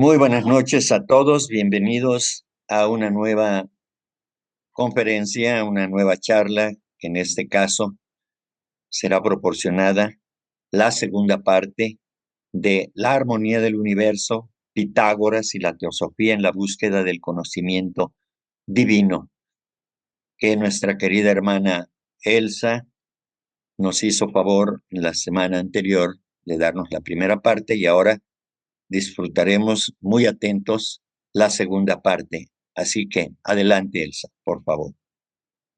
Muy buenas noches a todos, bienvenidos a una nueva conferencia, una nueva charla. En este caso será proporcionada la segunda parte de La armonía del universo, Pitágoras y la teosofía en la búsqueda del conocimiento divino, que nuestra querida hermana Elsa nos hizo favor la semana anterior de darnos la primera parte y ahora disfrutaremos muy atentos la segunda parte. Así que adelante, Elsa, por favor.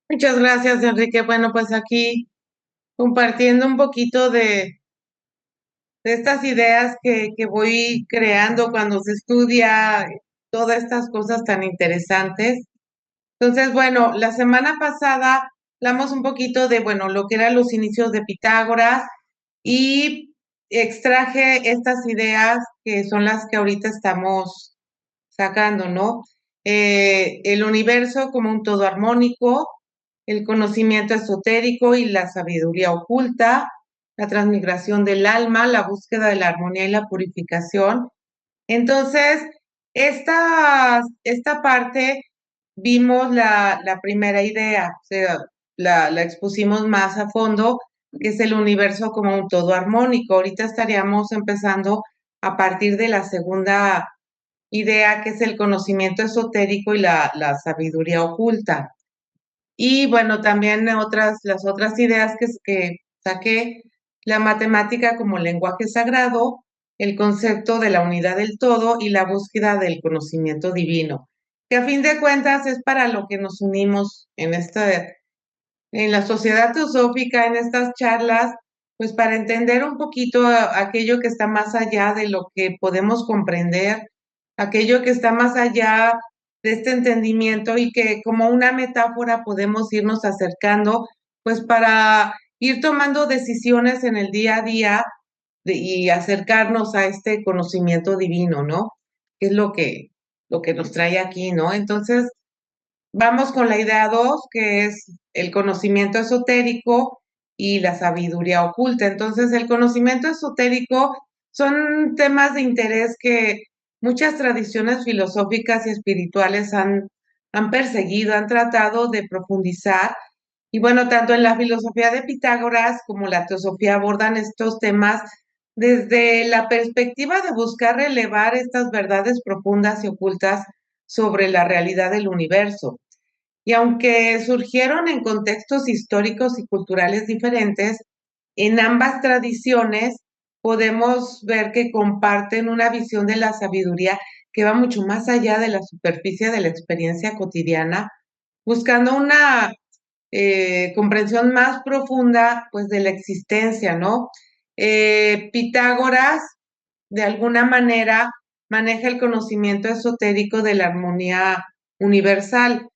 Muchas gracias, Enrique. Bueno, pues aquí compartiendo un poquito de estas ideas que voy creando cuando se estudia todas estas cosas tan interesantes. Entonces, bueno, la semana pasada hablamos un poquito de, bueno, lo que eran los inicios de Pitágoras y extraje estas ideas que son las que ahorita estamos sacando, ¿no? El universo como un todo armónico, el conocimiento esotérico y la sabiduría oculta, la transmigración del alma, la búsqueda de la armonía y la purificación. Entonces, esta parte vimos la primera idea, o sea, la expusimos más a fondo, que es el universo como un todo armónico. Ahorita estaríamos empezando a partir de la segunda idea, que es el conocimiento esotérico y la sabiduría oculta. Y bueno, también las otras ideas que saqué, la matemática como lenguaje sagrado, el concepto de la unidad del todo y la búsqueda del conocimiento divino, que a fin de cuentas es para lo que nos unimos en la sociedad teosófica, en estas charlas, pues para entender un poquito aquello que está más allá de lo que podemos comprender, aquello que está más allá de este entendimiento y que como una metáfora podemos irnos acercando, pues para ir tomando decisiones en el día a día y acercarnos a este conocimiento divino, ¿no? Que es lo que nos trae aquí, ¿no? Entonces, vamos con la idea 2, que es el conocimiento esotérico y la sabiduría oculta. Entonces, el conocimiento esotérico son temas de interés que muchas tradiciones filosóficas y espirituales han perseguido, han tratado de profundizar. Y bueno, tanto en la filosofía de Pitágoras como la teosofía abordan estos temas desde la perspectiva de buscar relevar estas verdades profundas y ocultas sobre la realidad del universo. Y aunque surgieron en contextos históricos y culturales diferentes, en ambas tradiciones podemos ver que comparten una visión de la sabiduría que va mucho más allá de la superficie de la experiencia cotidiana, buscando una comprensión más profunda, pues, de la existencia, ¿no? Pitágoras, de alguna manera, maneja el conocimiento esotérico de la armonía universal,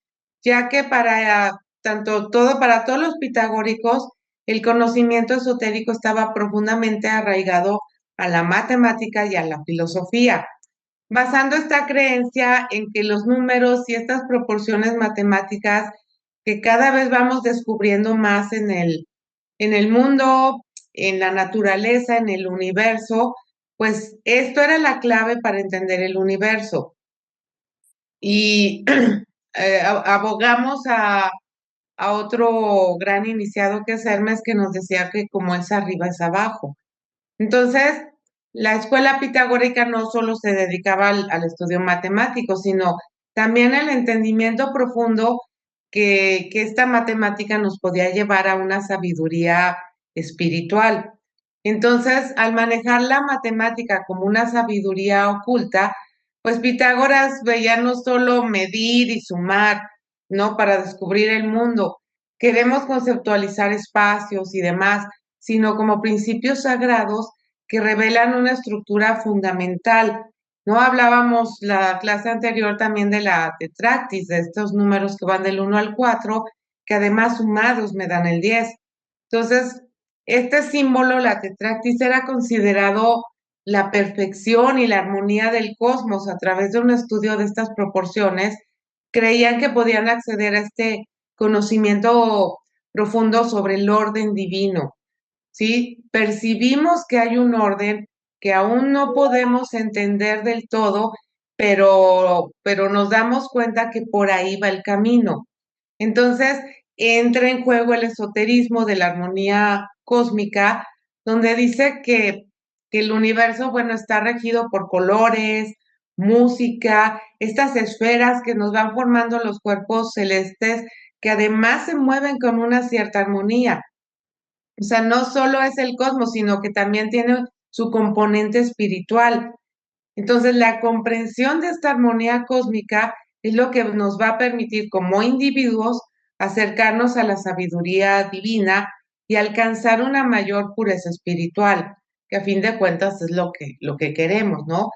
ya que para todos los pitagóricos, el conocimiento esotérico estaba profundamente arraigado a la matemática y a la filosofía, basando esta creencia en que los números y estas proporciones matemáticas que cada vez vamos descubriendo más en el mundo, en la naturaleza, en el universo, pues esto era la clave para entender el universo. Y abogamos a otro gran iniciado que es Hermes, que nos decía que como es arriba es abajo. Entonces, la escuela pitagórica no solo se dedicaba al estudio matemático, sino también al entendimiento profundo que esta matemática nos podía llevar a una sabiduría espiritual. Entonces, al manejar la matemática como una sabiduría oculta, pues Pitágoras veía no solo medir y sumar, ¿no? Para descubrir el mundo. Queremos conceptualizar espacios y demás, sino como principios sagrados que revelan una estructura fundamental. No hablábamos la clase anterior también de la tetractis, de estos números que van del 1 al 4, que además sumados me dan el 10. Entonces, este símbolo, la tetractis, era considerado la perfección y la armonía del cosmos. A través de un estudio de estas proporciones, creían que podían acceder a este conocimiento profundo sobre el orden divino. ¿Sí? Percibimos que hay un orden que aún no podemos entender del todo, pero nos damos cuenta que por ahí va el camino. Entonces, entra en juego el esoterismo de la armonía cósmica, donde dice que el universo, bueno, está regido por colores, música, estas esferas que nos van formando los cuerpos celestes, que además se mueven con una cierta armonía. O sea, no solo es el cosmos, sino que también tiene su componente espiritual. Entonces, la comprensión de esta armonía cósmica es lo que nos va a permitir como individuos acercarnos a la sabiduría divina y alcanzar una mayor pureza espiritual, que a fin de cuentas es lo que queremos, ¿no?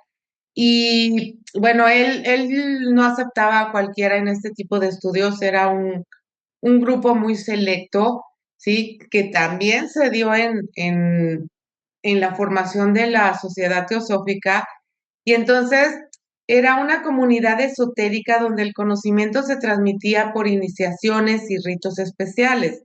Y bueno, él no aceptaba a cualquiera en este tipo de estudios, era un grupo muy selecto, ¿sí? Que también se dio en la formación de la sociedad teosófica y entonces era una comunidad esotérica donde el conocimiento se transmitía por iniciaciones y ritos especiales.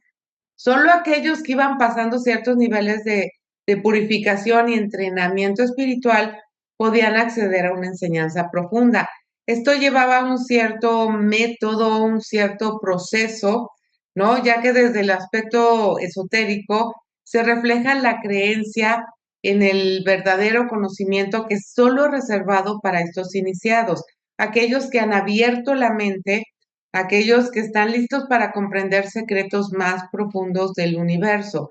Solo aquellos que iban pasando ciertos niveles de purificación y entrenamiento espiritual podían acceder a una enseñanza profunda. Esto llevaba un cierto método, un cierto proceso, ¿no? Ya que desde el aspecto esotérico se refleja la creencia en el verdadero conocimiento que es solo reservado para estos iniciados, aquellos que han abierto la mente, aquellos que están listos para comprender secretos más profundos del universo,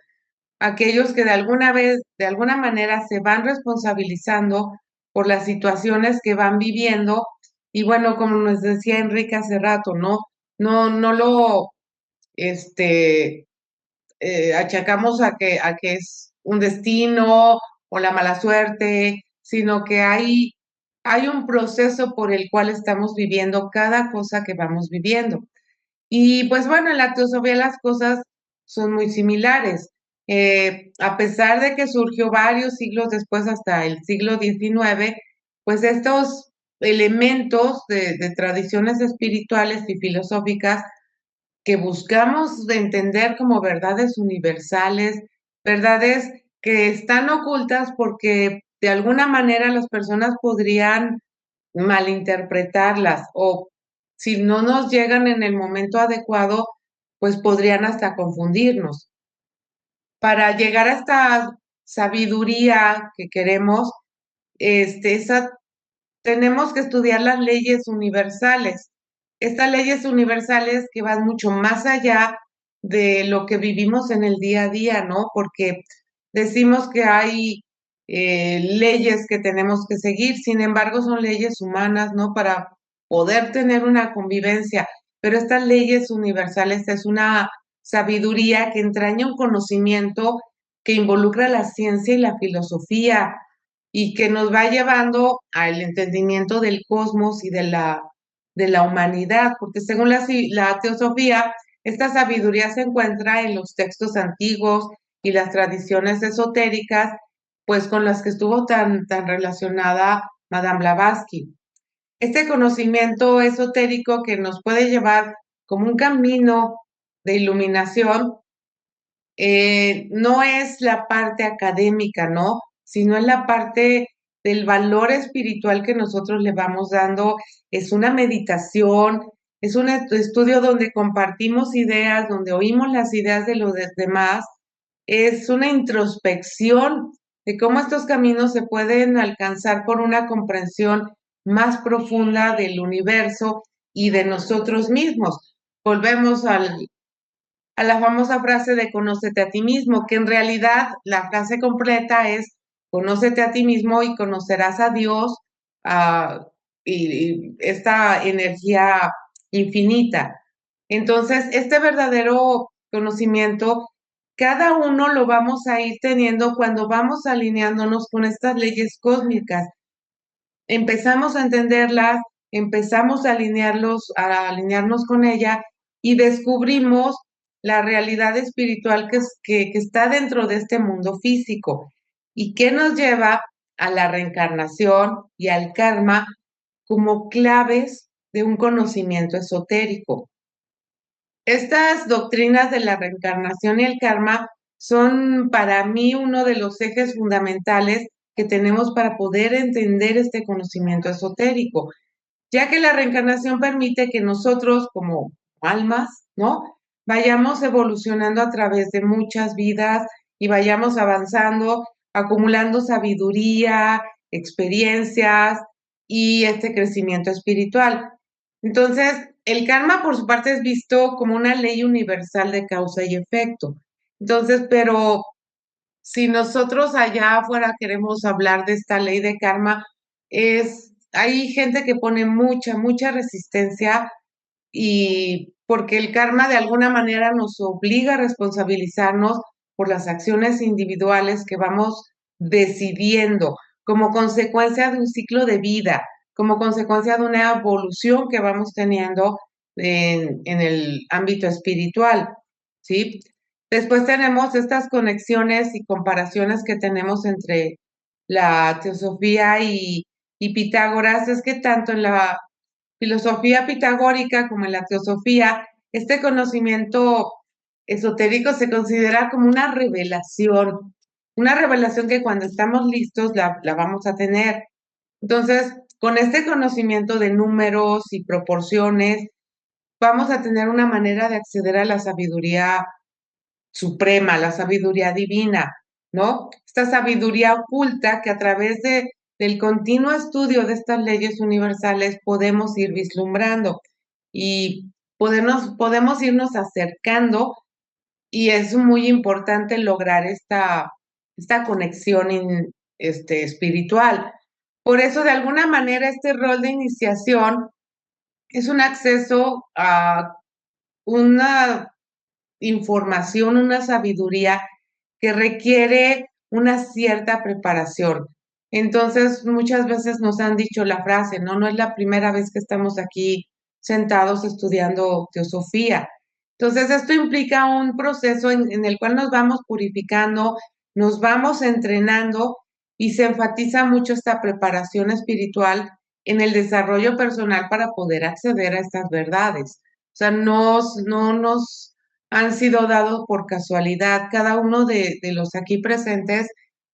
aquellos que de alguna manera se van responsabilizando por las situaciones que van viviendo y bueno, como nos decía Enrique hace rato, no lo este achacamos a que es un destino o la mala suerte, sino que hay un proceso por el cual estamos viviendo cada cosa que vamos viviendo. Y pues bueno, en la teosofía las cosas son muy similares. A pesar de que surgió varios siglos después, hasta el siglo XIX, pues estos elementos de tradiciones espirituales y filosóficas que buscamos de entender como verdades universales, verdades que están ocultas porque de alguna manera las personas podrían malinterpretarlas o si no nos llegan en el momento adecuado, pues podrían hasta confundirnos. Para llegar a esta sabiduría que queremos, esa tenemos que estudiar las leyes universales. Estas leyes universales que van mucho más allá de lo que vivimos en el día a día, ¿no? Porque decimos que hay leyes que tenemos que seguir, sin embargo son leyes humanas, ¿no? Para poder tener una convivencia. Pero estas leyes universales es una sabiduría que entraña un conocimiento que involucra la ciencia y la filosofía, y que nos va llevando al entendimiento del cosmos y de la humanidad, porque según la teosofía, esta sabiduría se encuentra en los textos antiguos y las tradiciones esotéricas, pues con las que estuvo tan relacionada Madame Blavatsky. Este conocimiento esotérico que nos puede llevar como un camino de iluminación, no es la parte académica, ¿no? Sino es la parte del valor espiritual que nosotros le vamos dando. Es una meditación, es un estudio donde compartimos ideas, donde oímos las ideas de los demás. Es una introspección de cómo estos caminos se pueden alcanzar por una comprensión más profunda del universo y de nosotros mismos. Volvemos a la famosa frase de conócete a ti mismo, que en realidad la frase completa es conócete a ti mismo y conocerás a Dios, ah, y esta energía infinita. Entonces, este verdadero conocimiento, cada uno lo vamos a ir teniendo cuando vamos alineándonos con estas leyes cósmicas. Empezamos a entenderlas, empezamos a alinearnos con ella y descubrimos la realidad espiritual que está dentro de este mundo físico y que nos lleva a la reencarnación y al karma como claves de un conocimiento esotérico. Estas doctrinas de la reencarnación y el karma son para mí uno de los ejes fundamentales que tenemos para poder entender este conocimiento esotérico, ya que la reencarnación permite que nosotros como almas, ¿no? Vayamos evolucionando a través de muchas vidas y vayamos avanzando, acumulando sabiduría, experiencias y este crecimiento espiritual. Entonces, el karma por su parte es visto como una ley universal de causa y efecto. Entonces, pero si nosotros allá afuera queremos hablar de esta ley de karma, hay gente que pone mucha resistencia y porque el karma de alguna manera nos obliga a responsabilizarnos por las acciones individuales que vamos decidiendo como consecuencia de un ciclo de vida, como consecuencia de una evolución que vamos teniendo en el ámbito espiritual, ¿sí? Después tenemos estas conexiones y comparaciones que tenemos entre la teosofía y Pitágoras, es que tanto en la filosofía pitagórica como en la teosofía, este conocimiento esotérico se considera como una revelación que cuando estamos listos la vamos a tener. Entonces, con este conocimiento de números y proporciones, vamos a tener una manera de acceder a la sabiduría suprema, la sabiduría divina, ¿no? Esta sabiduría oculta que a través del continuo estudio de estas leyes universales podemos ir vislumbrando y podemos irnos acercando y es muy importante lograr esta conexión espiritual. Por eso, de alguna manera, este rol de iniciación es un acceso a una información, una sabiduría que requiere una cierta preparación. Entonces, muchas veces nos han dicho la frase, ¿no? No es la primera vez que estamos aquí sentados estudiando teosofía. Entonces, esto implica un proceso en el cual nos vamos purificando, nos vamos entrenando y se enfatiza mucho esta preparación espiritual en el desarrollo personal para poder acceder a estas verdades. O sea, no nos han sido dados por casualidad. Cada uno de los aquí presentes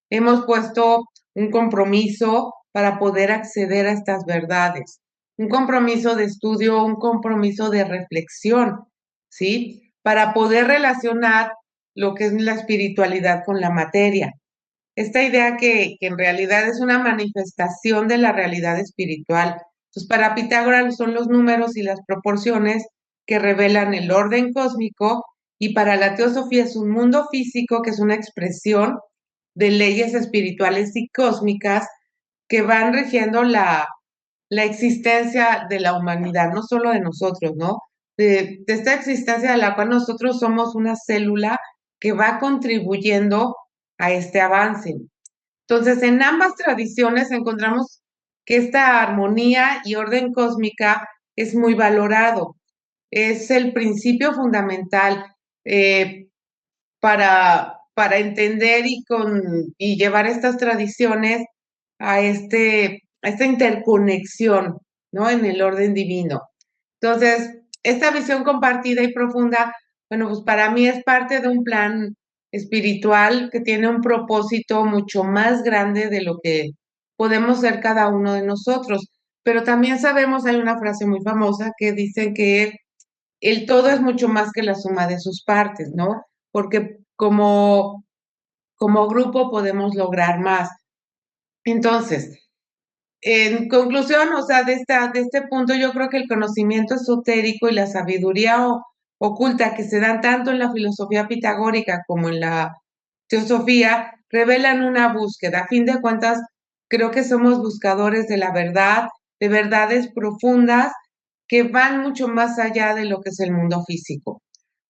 hemos puesto un compromiso para poder acceder a estas verdades, un compromiso de estudio, un compromiso de reflexión, ¿sí? Para poder relacionar lo que es la espiritualidad con la materia. Esta idea que en realidad es una manifestación de la realidad espiritual. Entonces, para Pitágoras son los números y las proporciones que revelan el orden cósmico, y para la teosofía es un mundo físico que es una expresión de leyes espirituales y cósmicas que van rigiendo la existencia de la humanidad, no solo de nosotros, ¿no? De esta existencia de la cual nosotros somos una célula que va contribuyendo a este avance. Entonces, en ambas tradiciones encontramos que esta armonía y orden cósmica es muy valorado. Es el principio fundamental eh, para entender y llevar estas tradiciones a esta interconexión, ¿no? En el orden divino. Entonces, esta visión compartida y profunda, bueno, pues para mí es parte de un plan espiritual que tiene un propósito mucho más grande de lo que podemos ser cada uno de nosotros. Pero también sabemos, hay una frase muy famosa que dice que el todo es mucho más que la suma de sus partes, ¿no? Porque como grupo podemos lograr más. Entonces, en conclusión, o sea, de este punto, yo creo que el conocimiento esotérico y la sabiduría oculta que se dan tanto en la filosofía pitagórica como en la teosofía revelan una búsqueda. A fin de cuentas, creo que somos buscadores de la verdad, de verdades profundas que van mucho más allá de lo que es el mundo físico.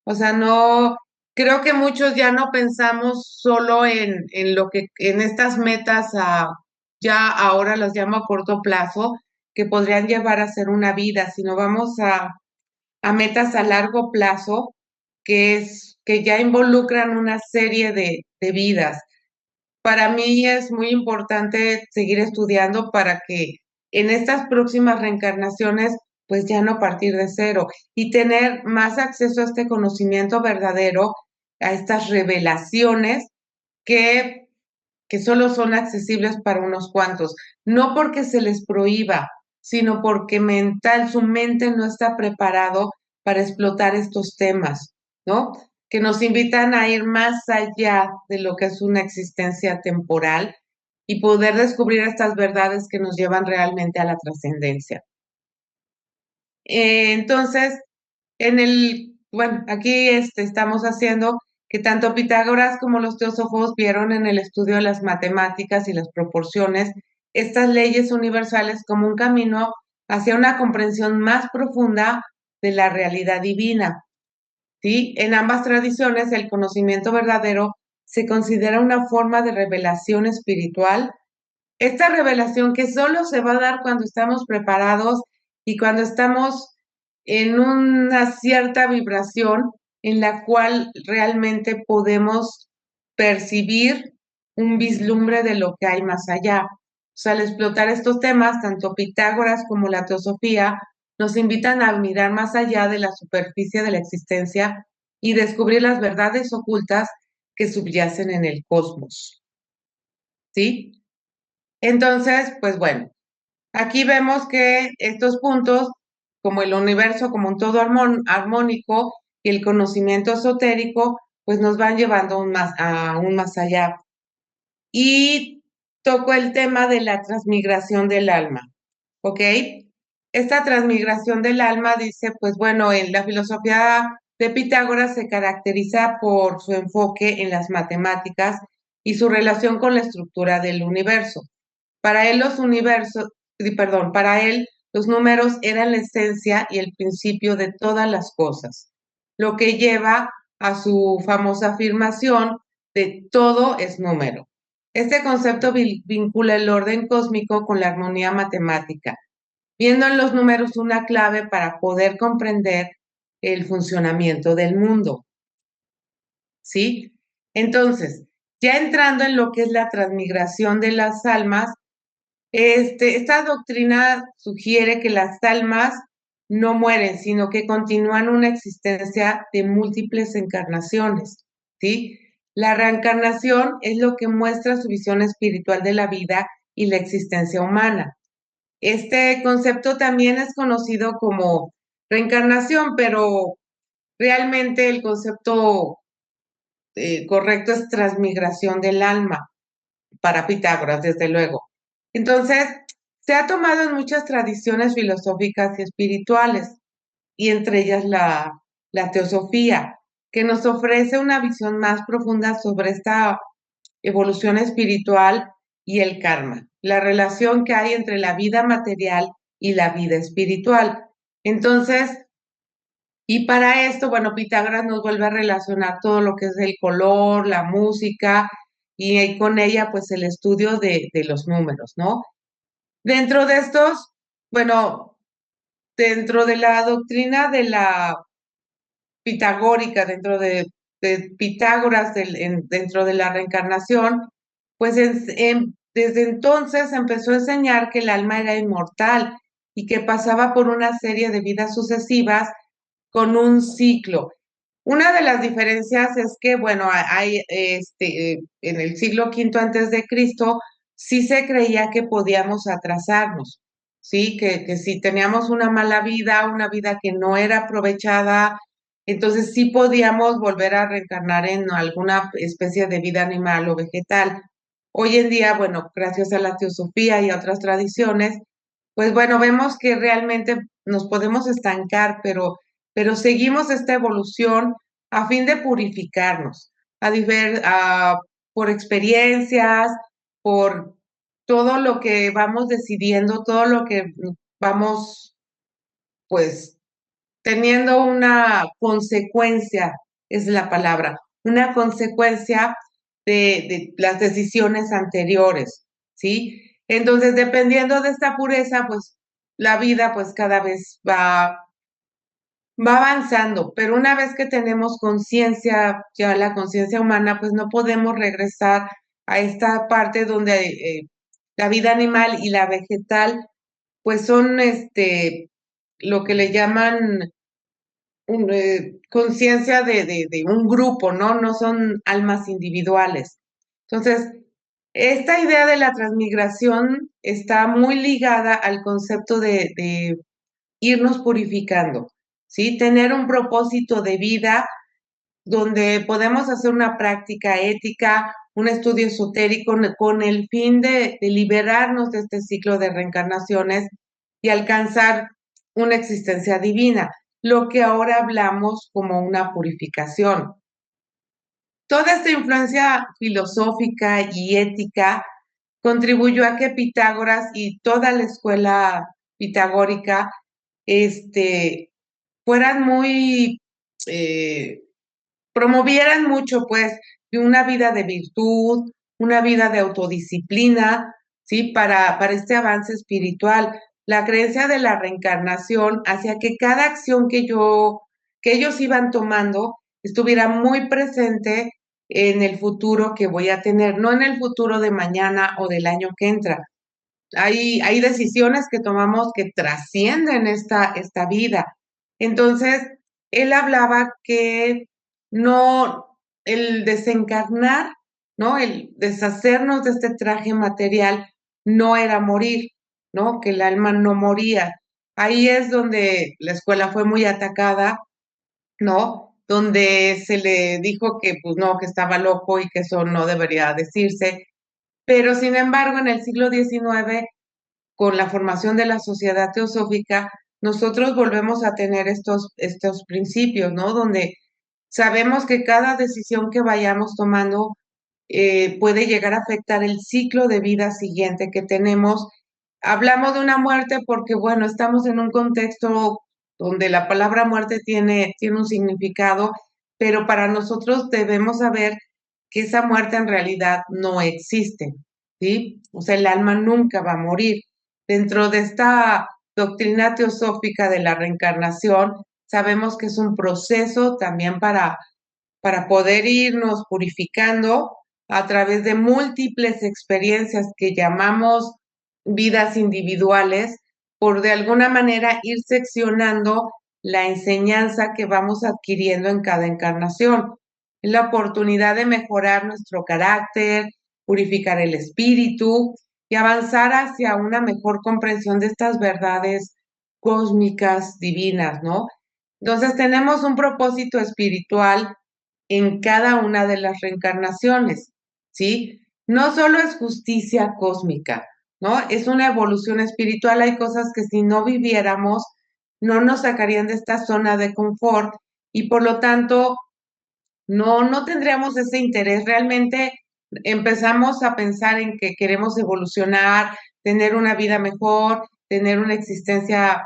O sea, no, creo que muchos ya no pensamos solo en lo que, en estas metas ya ahora las llamo a corto plazo, que podrían llevar a ser una vida, sino vamos a metas a largo plazo, que ya involucran una serie de vidas. Para mí es muy importante seguir estudiando para que en estas próximas reencarnaciones, pues ya no partir de cero y tener más acceso a este conocimiento verdadero, a estas revelaciones que que solo son accesibles para unos cuantos, no porque se les prohíba, sino porque su mente no está preparado para explotar estos temas, ¿no? Que nos invitan a ir más allá de lo que es una existencia temporal y poder descubrir estas verdades que nos llevan realmente a la trascendencia. Entonces, bueno, aquí estamos haciendo que tanto Pitágoras como los teósofos vieron en el estudio de las matemáticas y las proporciones estas leyes universales como un camino hacia una comprensión más profunda de la realidad divina. ¿Sí? En ambas tradiciones, el conocimiento verdadero se considera una forma de revelación espiritual. Esta revelación que solo se va a dar cuando estamos preparados y cuando estamos en una cierta vibración en la cual realmente podemos percibir un vislumbre de lo que hay más allá. O sea, al explotar estos temas, tanto Pitágoras como la teosofía nos invitan a mirar más allá de la superficie de la existencia y descubrir las verdades ocultas que subyacen en el cosmos. ¿Sí? Entonces, pues bueno, aquí vemos que estos puntos, como el universo como un todo armónico y el conocimiento esotérico, pues nos van llevando aún más allá. Y toco el tema de la transmigración del alma, ¿ok? Esta transmigración del alma dice, pues bueno, en la filosofía de Pitágoras se caracteriza por su enfoque en las matemáticas y su relación con la estructura del universo. Para él los números eran la esencia y el principio de todas las cosas, lo que lleva a su famosa afirmación de todo es número. Este concepto vincula el orden cósmico con la armonía matemática, viendo en los números una clave para poder comprender el funcionamiento del mundo. ¿Sí? Entonces, ya entrando en lo que es la transmigración de las almas, esta doctrina sugiere que las almas no mueren, sino que continúan una existencia de múltiples encarnaciones, ¿sí? La reencarnación es lo que muestra su visión espiritual de la vida y la existencia humana. Este concepto también es conocido como reencarnación, pero realmente el concepto correcto es transmigración del alma para Pitágoras, desde luego. Entonces, se ha tomado en muchas tradiciones filosóficas y espirituales, y entre ellas la teosofía, que nos ofrece una visión más profunda sobre esta evolución espiritual y el karma, la relación que hay entre la vida material y la vida espiritual. Entonces, y para esto, bueno, Pitágoras nos vuelve a relacionar todo lo que es el color, la música, y con ella, pues, el estudio de los números, ¿no? Dentro de estos, bueno, dentro de la doctrina de la pitagórica, de Pitágoras, dentro de la reencarnación, pues desde entonces empezó a enseñar que el alma era inmortal y que pasaba por una serie de vidas sucesivas con un ciclo. Una de las diferencias es que, bueno, en el siglo V antes de Cristo, sí se creía que podíamos atrasarnos, ¿sí? Que si teníamos una mala vida, una vida que no era aprovechada, entonces sí podíamos volver a reencarnar en alguna especie de vida animal o vegetal. Hoy en día, bueno, gracias a la teosofía y a otras tradiciones, pues bueno, vemos que realmente nos podemos estancar, pero seguimos esta evolución a fin de purificarnos, por experiencias, por todo lo que vamos decidiendo, todo lo que vamos, pues, teniendo una consecuencia, es la palabra, una consecuencia de las decisiones anteriores, ¿sí? Entonces, dependiendo de esta pureza, pues la vida, pues cada vez va avanzando, pero una vez que tenemos conciencia, ya la conciencia humana, pues no podemos regresar a esta parte donde la vida animal y la vegetal, pues son lo que le llaman conciencia de un grupo, ¿no? No son almas individuales. Entonces, Esta idea de la transmigración está muy ligada al concepto de irnos purificando, ¿sí? Tener un propósito de vida donde podemos hacer una práctica ética, un estudio esotérico con el fin de liberarnos de este ciclo de reencarnaciones y alcanzar una existencia divina, lo que ahora hablamos como una purificación. Toda esta influencia filosófica y ética contribuyó a que Pitágoras y toda la escuela pitagórica este, fueran muy eh, promovieran mucho, pues, de una vida de virtud, una vida de autodisciplina, ¿sí? Para este avance espiritual. La creencia de la reencarnación hacía que cada acción que ellos iban tomando estuviera muy presente en el futuro que voy a tener, no en el futuro de mañana o del año que entra. Hay decisiones que tomamos que trascienden esta vida. Entonces, él hablaba que no, el desencarnar, ¿no? El deshacernos de este traje material no era morir, ¿no? Que el alma no moría. Ahí es donde la escuela fue muy atacada, ¿no? Donde se le dijo que, pues no, que estaba loco y que eso no debería decirse. Pero sin embargo, en el siglo XIX con la formación de la sociedad teosófica, nosotros volvemos a tener estos principios, ¿no? Donde sabemos que cada decisión que vayamos tomando puede llegar a afectar el ciclo de vida siguiente que tenemos. Hablamos de una muerte porque, bueno, estamos en un contexto donde la palabra muerte tiene un significado, pero para nosotros debemos saber que esa muerte en realidad no existe, ¿sí? O sea, el alma nunca va a morir. Dentro de esta doctrina teosófica de la reencarnación, sabemos que es un proceso también para poder irnos purificando a través de múltiples experiencias que llamamos vidas individuales, por de alguna manera ir seccionando la enseñanza que vamos adquiriendo en cada encarnación. Es la oportunidad de mejorar nuestro carácter, purificar el espíritu y avanzar hacia una mejor comprensión de estas verdades cósmicas divinas, ¿no? Entonces tenemos un propósito espiritual en cada una de las reencarnaciones, ¿sí? No solo es justicia cósmica, ¿no? Es una evolución espiritual. Hay cosas que si no viviéramos, no nos sacarían de esta zona de confort y por lo tanto no tendríamos ese interés. Realmente empezamos a pensar en que queremos evolucionar, tener una vida mejor, tener una existencia,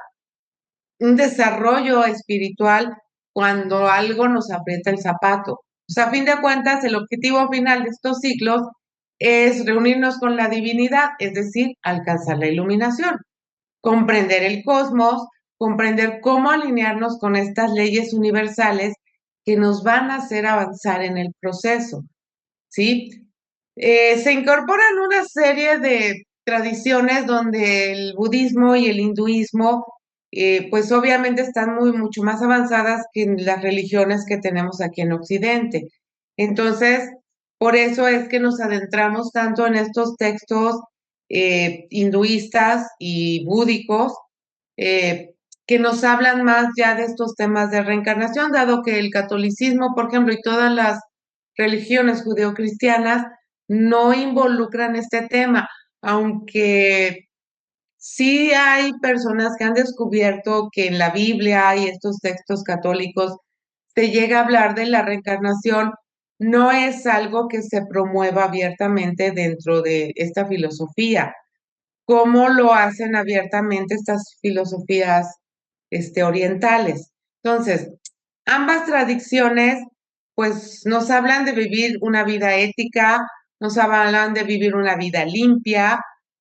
un desarrollo espiritual cuando algo nos aprieta el zapato. O sea, a fin de cuentas, el objetivo final de estos ciclos es reunirnos con la divinidad, es decir, alcanzar la iluminación, comprender el cosmos, comprender cómo alinearnos con estas leyes universales que nos van a hacer avanzar en el proceso, ¿sí? Se incorporan una serie de tradiciones donde el budismo y el hinduismo, pues obviamente están mucho más avanzadas que en las religiones que tenemos aquí en Occidente. Entonces, por eso es que nos adentramos tanto en estos textos hinduistas y búdicos, eh, que nos hablan más ya de estos temas de reencarnación, dado que el catolicismo, por ejemplo, y todas las religiones judeocristianas no involucran este tema, aunque sí hay personas que han descubierto que en la Biblia y estos textos católicos se llega a hablar de la reencarnación, no es algo que se promueva abiertamente dentro de esta filosofía, como lo hacen abiertamente estas filosofías orientales. Entonces, ambas tradiciones pues nos hablan de vivir una vida ética, nos hablan de vivir una vida limpia,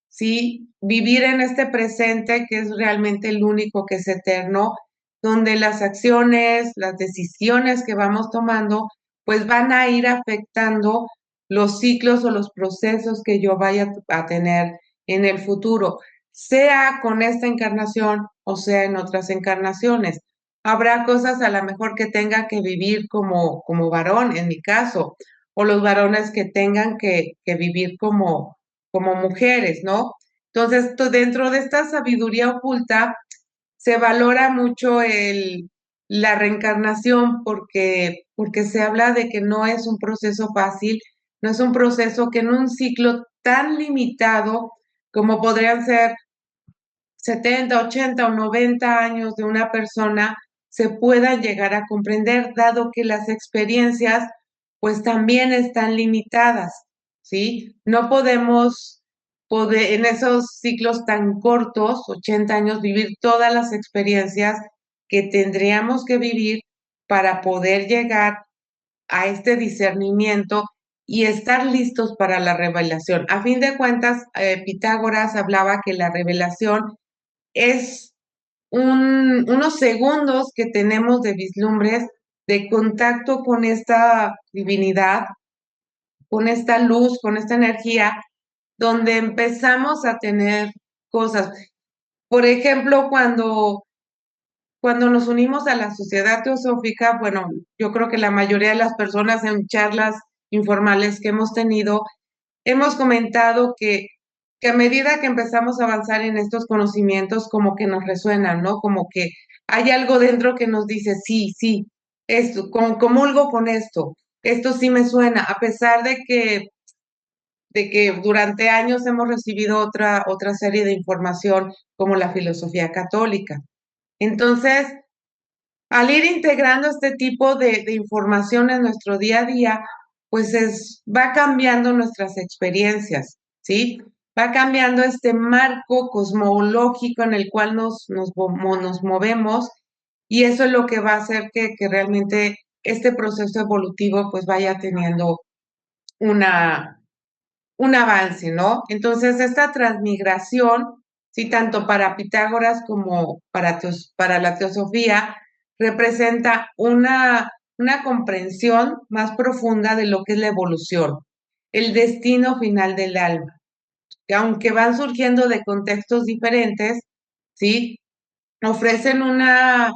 ¿sí? Vivir en este presente que es realmente el único que es eterno, donde las acciones, las decisiones que vamos tomando, pues van a ir afectando los ciclos o los procesos que yo vaya a tener en el futuro, sea con esta encarnación o sea en otras encarnaciones. Habrá cosas a lo mejor que tenga que vivir como varón, en mi caso, o los varones que tengan que vivir como mujeres, ¿no? Entonces, dentro de esta sabiduría oculta se valora mucho la reencarnación porque se habla de que no es un proceso fácil, no es un proceso que en un ciclo tan limitado como podrían ser 70, 80 o 90 años de una persona se puedan llegar a comprender, dado que las experiencias pues también están limitadas, ¿sí? No podemos poder en esos ciclos tan cortos, 80 años, vivir todas las experiencias que tendríamos que vivir para poder llegar a este discernimiento y estar listos para la revelación. A fin de cuentas, Pitágoras hablaba que la revelación es unos segundos que tenemos de vislumbres, de contacto con esta divinidad, con esta luz, con esta energía, donde empezamos a tener cosas. Por ejemplo, cuando nos unimos a la sociedad teosófica, bueno, yo creo que la mayoría de las personas en charlas informales que hemos tenido, hemos comentado que a medida que empezamos a avanzar en estos conocimientos, como que nos resuenan, ¿no? Como que hay algo dentro que nos dice, sí, sí, esto, comulgo con esto sí me suena, a pesar de que durante años hemos recibido otra serie de información como la filosofía católica. Entonces, al ir integrando este tipo de información en nuestro día a día, pues va cambiando nuestras experiencias, ¿sí? Va cambiando este marco cosmológico en el cual nos movemos y eso es lo que va a hacer que realmente este proceso evolutivo pues vaya teniendo una, un avance, ¿no? Entonces, esta transmigración, sí, tanto para Pitágoras como para la teosofía, representa una comprensión más profunda de lo que es la evolución, el destino final del alma, que aunque van surgiendo de contextos diferentes, ¿sí? Ofrecen una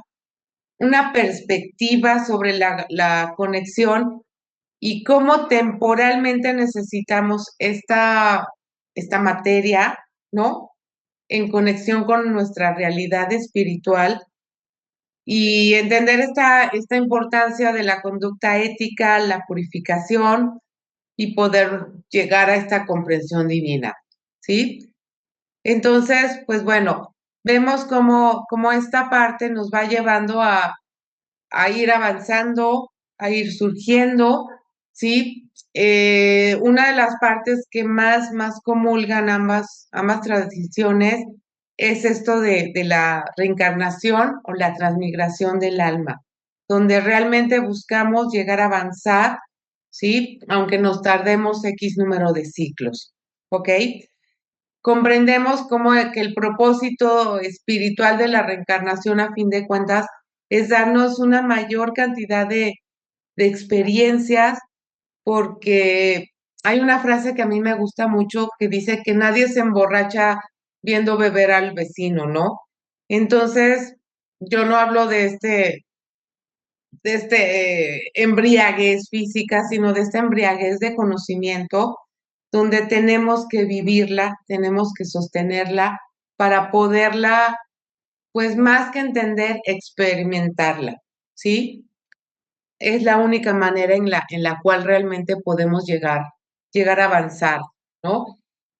perspectiva sobre la conexión y cómo temporalmente necesitamos esta materia, ¿no? En conexión con nuestra realidad espiritual y entender esta importancia de la conducta ética, la purificación y poder llegar a esta comprensión divina, ¿sí? Entonces, pues bueno, vemos cómo esta parte nos va llevando a ir avanzando, a ir surgiendo, ¿sí? Una de las partes que más comulgan ambas tradiciones es esto de la reencarnación o la transmigración del alma, donde realmente buscamos llegar a avanzar, ¿sí? Aunque nos tardemos X número de ciclos, ¿ok? Comprendemos cómo que el propósito espiritual de la reencarnación, a fin de cuentas, es darnos una mayor cantidad de experiencias, porque hay una frase que a mí me gusta mucho que dice que nadie se emborracha viendo beber al vecino, ¿no? Entonces, yo no hablo de este embriaguez física, sino de esta embriaguez de conocimiento, donde tenemos que vivirla, tenemos que sostenerla para poderla, pues más que entender, experimentarla, ¿sí? Es la única manera en la cual realmente podemos llegar a avanzar, ¿no?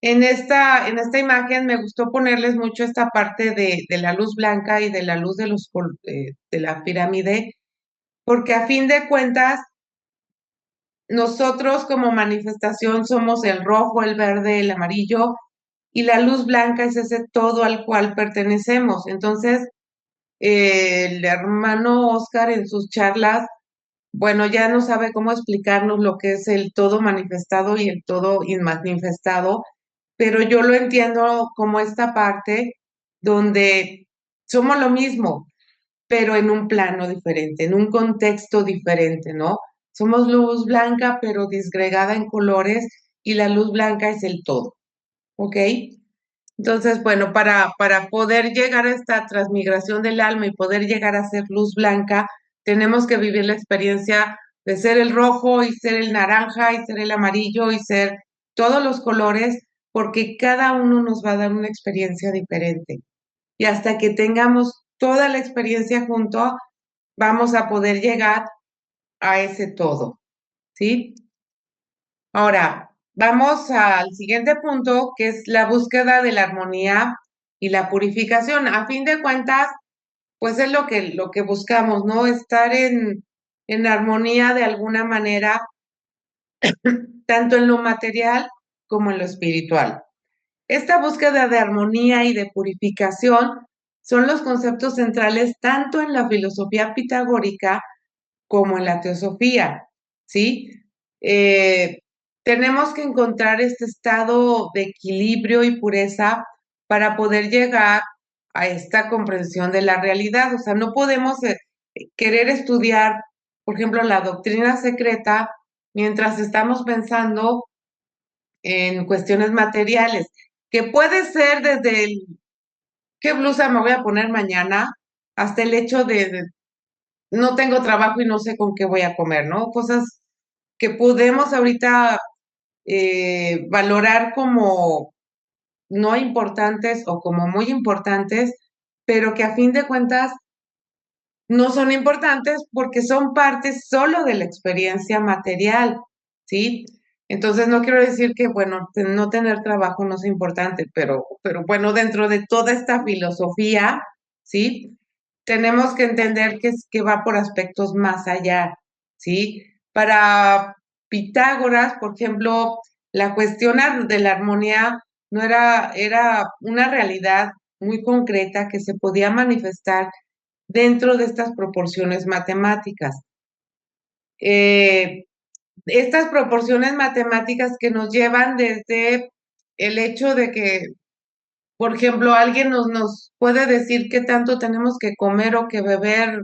En esta imagen me gustó ponerles mucho esta parte de la luz blanca y de la luz de la pirámide, porque a fin de cuentas, nosotros como manifestación somos el rojo, el verde, el amarillo, y la luz blanca es ese todo al cual pertenecemos. Entonces, el hermano Oscar en sus charlas, bueno, ya no sabe cómo explicarnos lo que es el todo manifestado y el todo inmanifestado, pero yo lo entiendo como esta parte donde somos lo mismo, pero en un plano diferente, en un contexto diferente, ¿no? Somos luz blanca, pero disgregada en colores, y la luz blanca es el todo, ¿ok? Entonces, bueno, para poder llegar a esta transmigración del alma y poder llegar a ser luz blanca, tenemos que vivir la experiencia de ser el rojo y ser el naranja y ser el amarillo y ser todos los colores, porque cada uno nos va a dar una experiencia diferente. Y hasta que tengamos toda la experiencia junto, vamos a poder llegar a ese todo, ¿sí? Ahora, vamos al siguiente punto, que es la búsqueda de la armonía y la purificación. A fin de cuentas, pues es lo que buscamos, ¿no? Estar en armonía de alguna manera, tanto en lo material como en lo espiritual. Esta búsqueda de armonía y de purificación son los conceptos centrales tanto en la filosofía pitagórica como en la teosofía, ¿sí? Eh, tenemos que encontrar este estado de equilibrio y pureza para poder llegar a esta comprensión de la realidad. O sea, no podemos querer estudiar, por ejemplo, la doctrina secreta mientras estamos pensando en cuestiones materiales, que puede ser desde el qué blusa me voy a poner mañana hasta el hecho de no tengo trabajo y no sé con qué voy a comer, ¿no? Cosas que podemos ahorita valorar como no importantes o como muy importantes, pero que a fin de cuentas no son importantes porque son partes solo de la experiencia material, ¿sí? Entonces no quiero decir que, bueno, no tener trabajo no es importante, pero bueno, dentro de toda esta filosofía, ¿sí? Tenemos que entender que va por aspectos más allá, ¿sí? Para Pitágoras, por ejemplo, la cuestión de la armonía no era una realidad muy concreta que se podía manifestar dentro de estas proporciones matemáticas. Eh, estas proporciones matemáticas que nos llevan desde el hecho de que, por ejemplo, alguien nos puede decir qué tanto tenemos que comer o que beber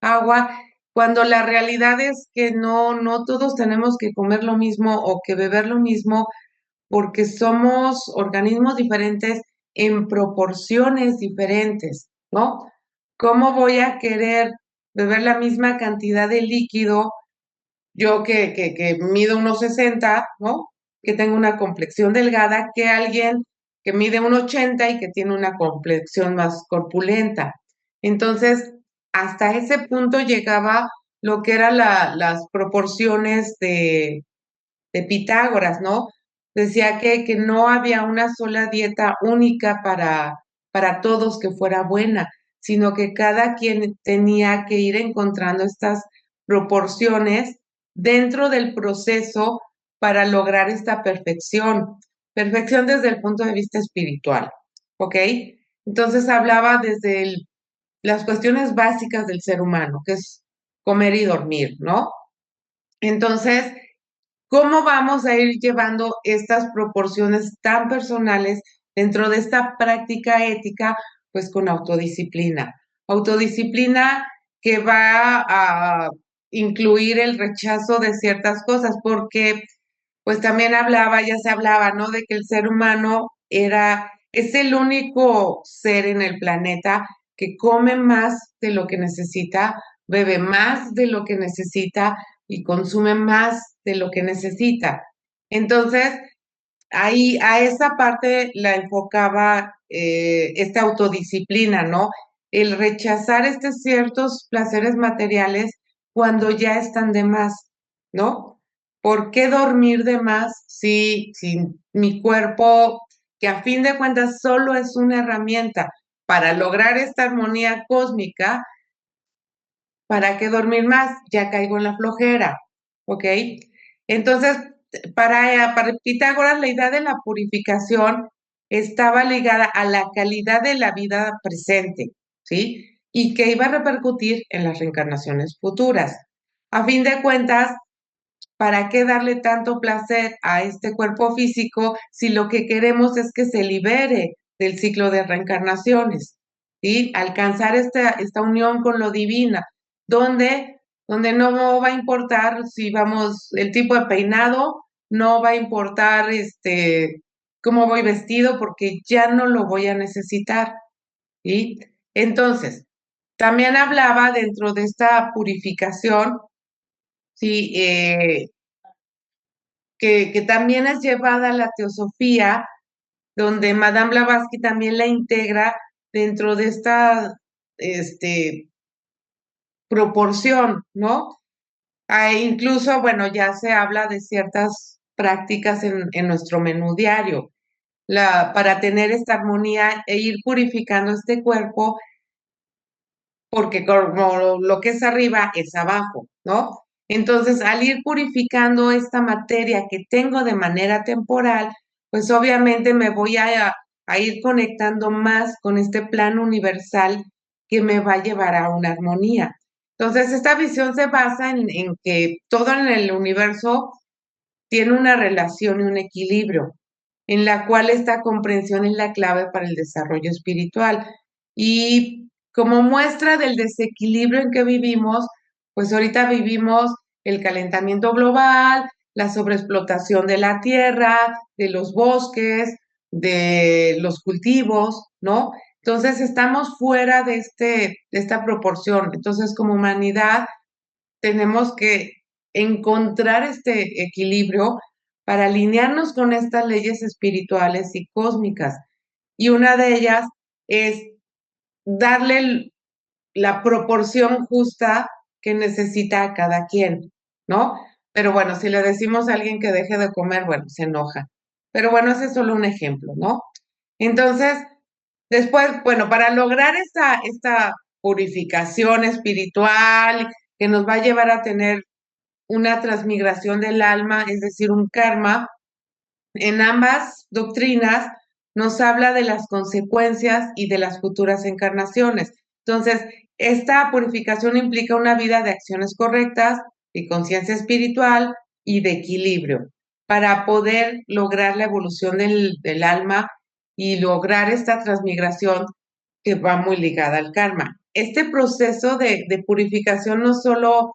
agua, cuando la realidad es que no todos tenemos que comer lo mismo o que beber lo mismo, porque somos organismos diferentes en proporciones diferentes, ¿no? ¿Cómo voy a querer beber la misma cantidad de líquido yo que mido unos 60, ¿no? Que tengo una complexión delgada, que alguien que mide 1,80 y que tiene una complexión más corpulenta? Entonces, hasta ese punto llegaba lo que eran las proporciones de Pitágoras, ¿no? Decía que no había una sola dieta única para todos que fuera buena, sino que cada quien tenía que ir encontrando estas proporciones dentro del proceso para lograr esta perfección. Perfección desde el punto de vista espiritual, ¿ok? Entonces hablaba desde las cuestiones básicas del ser humano, que es comer y dormir, ¿no? Entonces, ¿cómo vamos a ir llevando estas proporciones tan personales dentro de esta práctica ética? Pues con autodisciplina. Autodisciplina que va a incluir el rechazo de ciertas cosas, porque pues también ya se hablaba, ¿no? De que el ser humano es el único ser en el planeta que come más de lo que necesita, bebe más de lo que necesita y consume más de lo que necesita. Entonces, ahí a esa parte la enfocaba esta autodisciplina, ¿no? El rechazar estos ciertos placeres materiales cuando ya están de más, ¿no? ¿Por qué dormir de más si mi cuerpo, que a fin de cuentas solo es una herramienta para lograr esta armonía cósmica, ¿para qué dormir más? Ya caigo en la flojera, ¿ok? Entonces, para Pitágoras, la idea de la purificación estaba ligada a la calidad de la vida presente, ¿sí? Y que iba a repercutir en las reencarnaciones futuras. A fin de cuentas, ¿para qué darle tanto placer a este cuerpo físico si lo que queremos es que se libere del ciclo de reencarnaciones? ¿Sí? Alcanzar esta unión con lo divino, donde, donde no va a importar si vamos, el tipo de peinado, no va a importar cómo voy vestido, porque ya no lo voy a necesitar. ¿Sí? Entonces, también hablaba dentro de esta purificación sí, que también es llevada a la teosofía, donde Madame Blavatsky también la integra dentro de esta este, proporción, ¿no? Incluso, bueno, ya se habla de ciertas prácticas en nuestro menú diario, para tener esta armonía e ir purificando este cuerpo, porque como lo que es arriba es abajo, ¿no? Entonces, al ir purificando esta materia que tengo de manera temporal, pues obviamente me voy a ir conectando más con este plano universal que me va a llevar a una armonía. Entonces, esta visión se basa en que todo en el universo tiene una relación y un equilibrio, en la cual esta comprensión es la clave para el desarrollo espiritual. Y como muestra del desequilibrio en que vivimos, pues ahorita vivimos el calentamiento global, la sobreexplotación de la tierra, de los bosques, de los cultivos, ¿no? Entonces estamos fuera de esta proporción. Entonces, como humanidad, tenemos que encontrar este equilibrio para alinearnos con estas leyes espirituales y cósmicas. Y una de ellas es darle la proporción justa que necesita a cada quien, ¿no? Pero bueno, si le decimos a alguien que deje de comer, bueno, se enoja. Pero bueno, ese es solo un ejemplo, ¿no? Entonces, después, bueno, para lograr esta purificación espiritual que nos va a llevar a tener una transmigración del alma, es decir, un karma, en ambas doctrinas nos habla de las consecuencias y de las futuras encarnaciones. Entonces, esta purificación implica una vida de acciones correctas, de conciencia espiritual y de equilibrio para poder lograr la evolución del alma y lograr esta transmigración que va muy ligada al karma. Este proceso de purificación no solo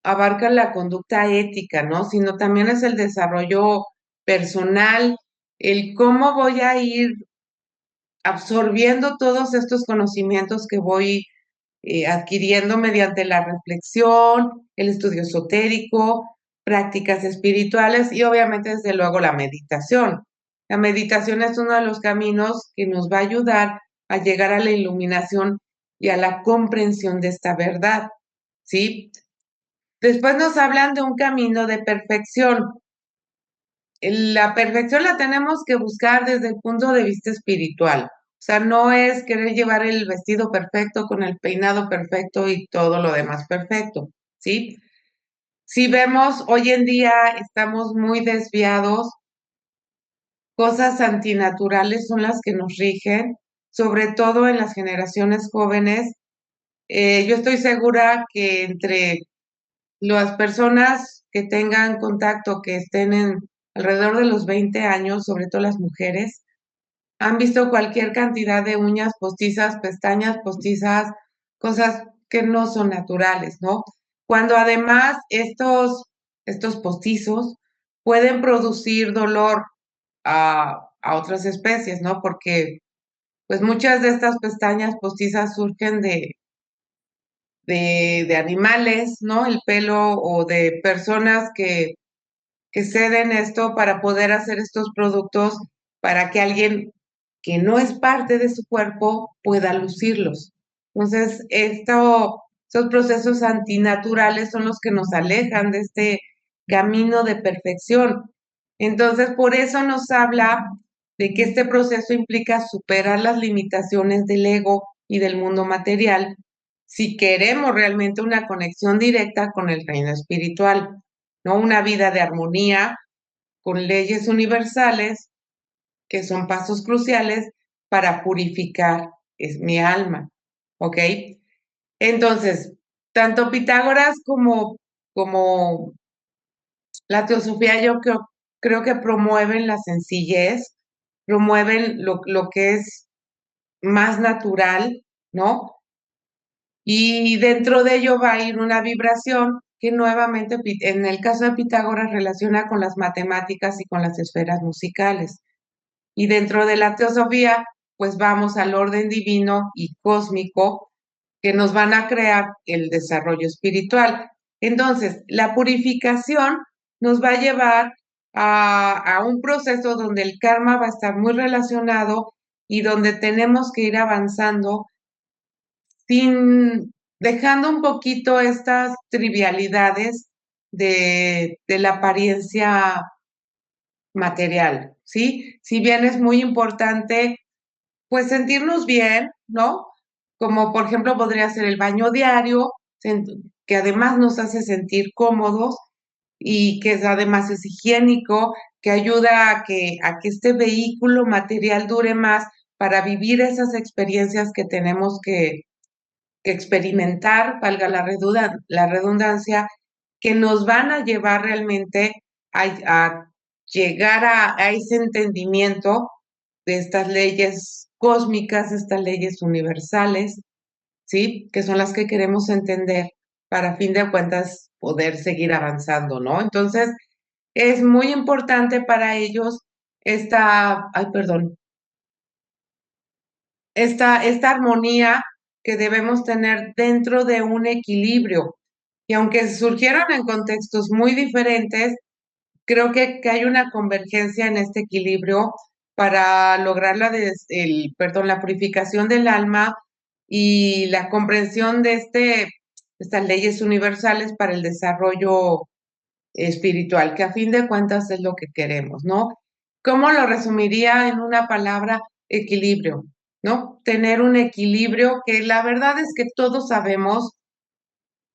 abarca la conducta ética, ¿no? Sino también es el desarrollo personal, el cómo voy a ir absorbiendo todos estos conocimientos que voy adquiriendo mediante la reflexión, el estudio esotérico, prácticas espirituales y obviamente desde luego la meditación. La meditación es uno de los caminos que nos va a ayudar a llegar a la iluminación y a la comprensión de esta verdad, ¿sí? Después nos hablan de un camino de perfección. La perfección la tenemos que buscar desde el punto de vista espiritual. O sea, no es querer llevar el vestido perfecto con el peinado perfecto y todo lo demás perfecto, ¿sí? Si vemos hoy en día estamos muy desviados, cosas antinaturales son las que nos rigen, sobre todo en las generaciones jóvenes. Yo estoy segura que entre las personas que tengan contacto, que estén alrededor de los 20 años, sobre todo las mujeres, han visto cualquier cantidad de uñas postizas, pestañas postizas, cosas que no son naturales, ¿no? Cuando además estos postizos pueden producir dolor a otras especies, ¿no? Porque pues muchas de estas pestañas postizas surgen de animales, ¿no? El pelo o de personas que ceden esto para poder hacer estos productos para que alguien que no es parte de su cuerpo pueda lucirlos. Entonces, estos procesos antinaturales son los que nos alejan de este camino de perfección. Entonces, por eso nos habla de que este proceso implica superar las limitaciones del ego y del mundo material si queremos realmente una conexión directa con el reino espiritual, ¿no? Una vida de armonía con leyes universales que son pasos cruciales para purificar es mi alma, ¿ok? Entonces, tanto Pitágoras como la teosofía yo creo que promueven la sencillez, promueven lo que es más natural, ¿no? Y dentro de ello va a ir una vibración que nuevamente, en el caso de Pitágoras, relaciona con las matemáticas y con las esferas musicales. Y dentro de la teosofía, pues vamos al orden divino y cósmico que nos van a crear el desarrollo espiritual. Entonces, la purificación nos va a llevar a un proceso donde el karma va a estar muy relacionado y donde tenemos que ir avanzando sin dejando un poquito estas trivialidades de la apariencia material, ¿sí? Si bien es muy importante, pues sentirnos bien, ¿no? Como por ejemplo podría ser el baño diario, que además nos hace sentir cómodos y que además es higiénico, que ayuda a que este vehículo material dure más para vivir esas experiencias que tenemos que experimentar, valga la redundancia, que nos van a llevar realmente a llegar a ese entendimiento de estas leyes cósmicas, estas leyes universales, ¿sí? Que son las que queremos entender para, a fin de cuentas, poder seguir avanzando, ¿no? Entonces, es muy importante para ellos ay, perdón, esta armonía que debemos tener dentro de un equilibrio. Y aunque surgieron en contextos muy diferentes, creo que hay una convergencia en este equilibrio para lograr la purificación del alma y la comprensión de estas leyes universales para el desarrollo espiritual, que a fin de cuentas es lo que queremos, ¿no? ¿Cómo lo resumiría en una palabra? Equilibrio, ¿no? Tener un equilibrio que la verdad es que todos sabemos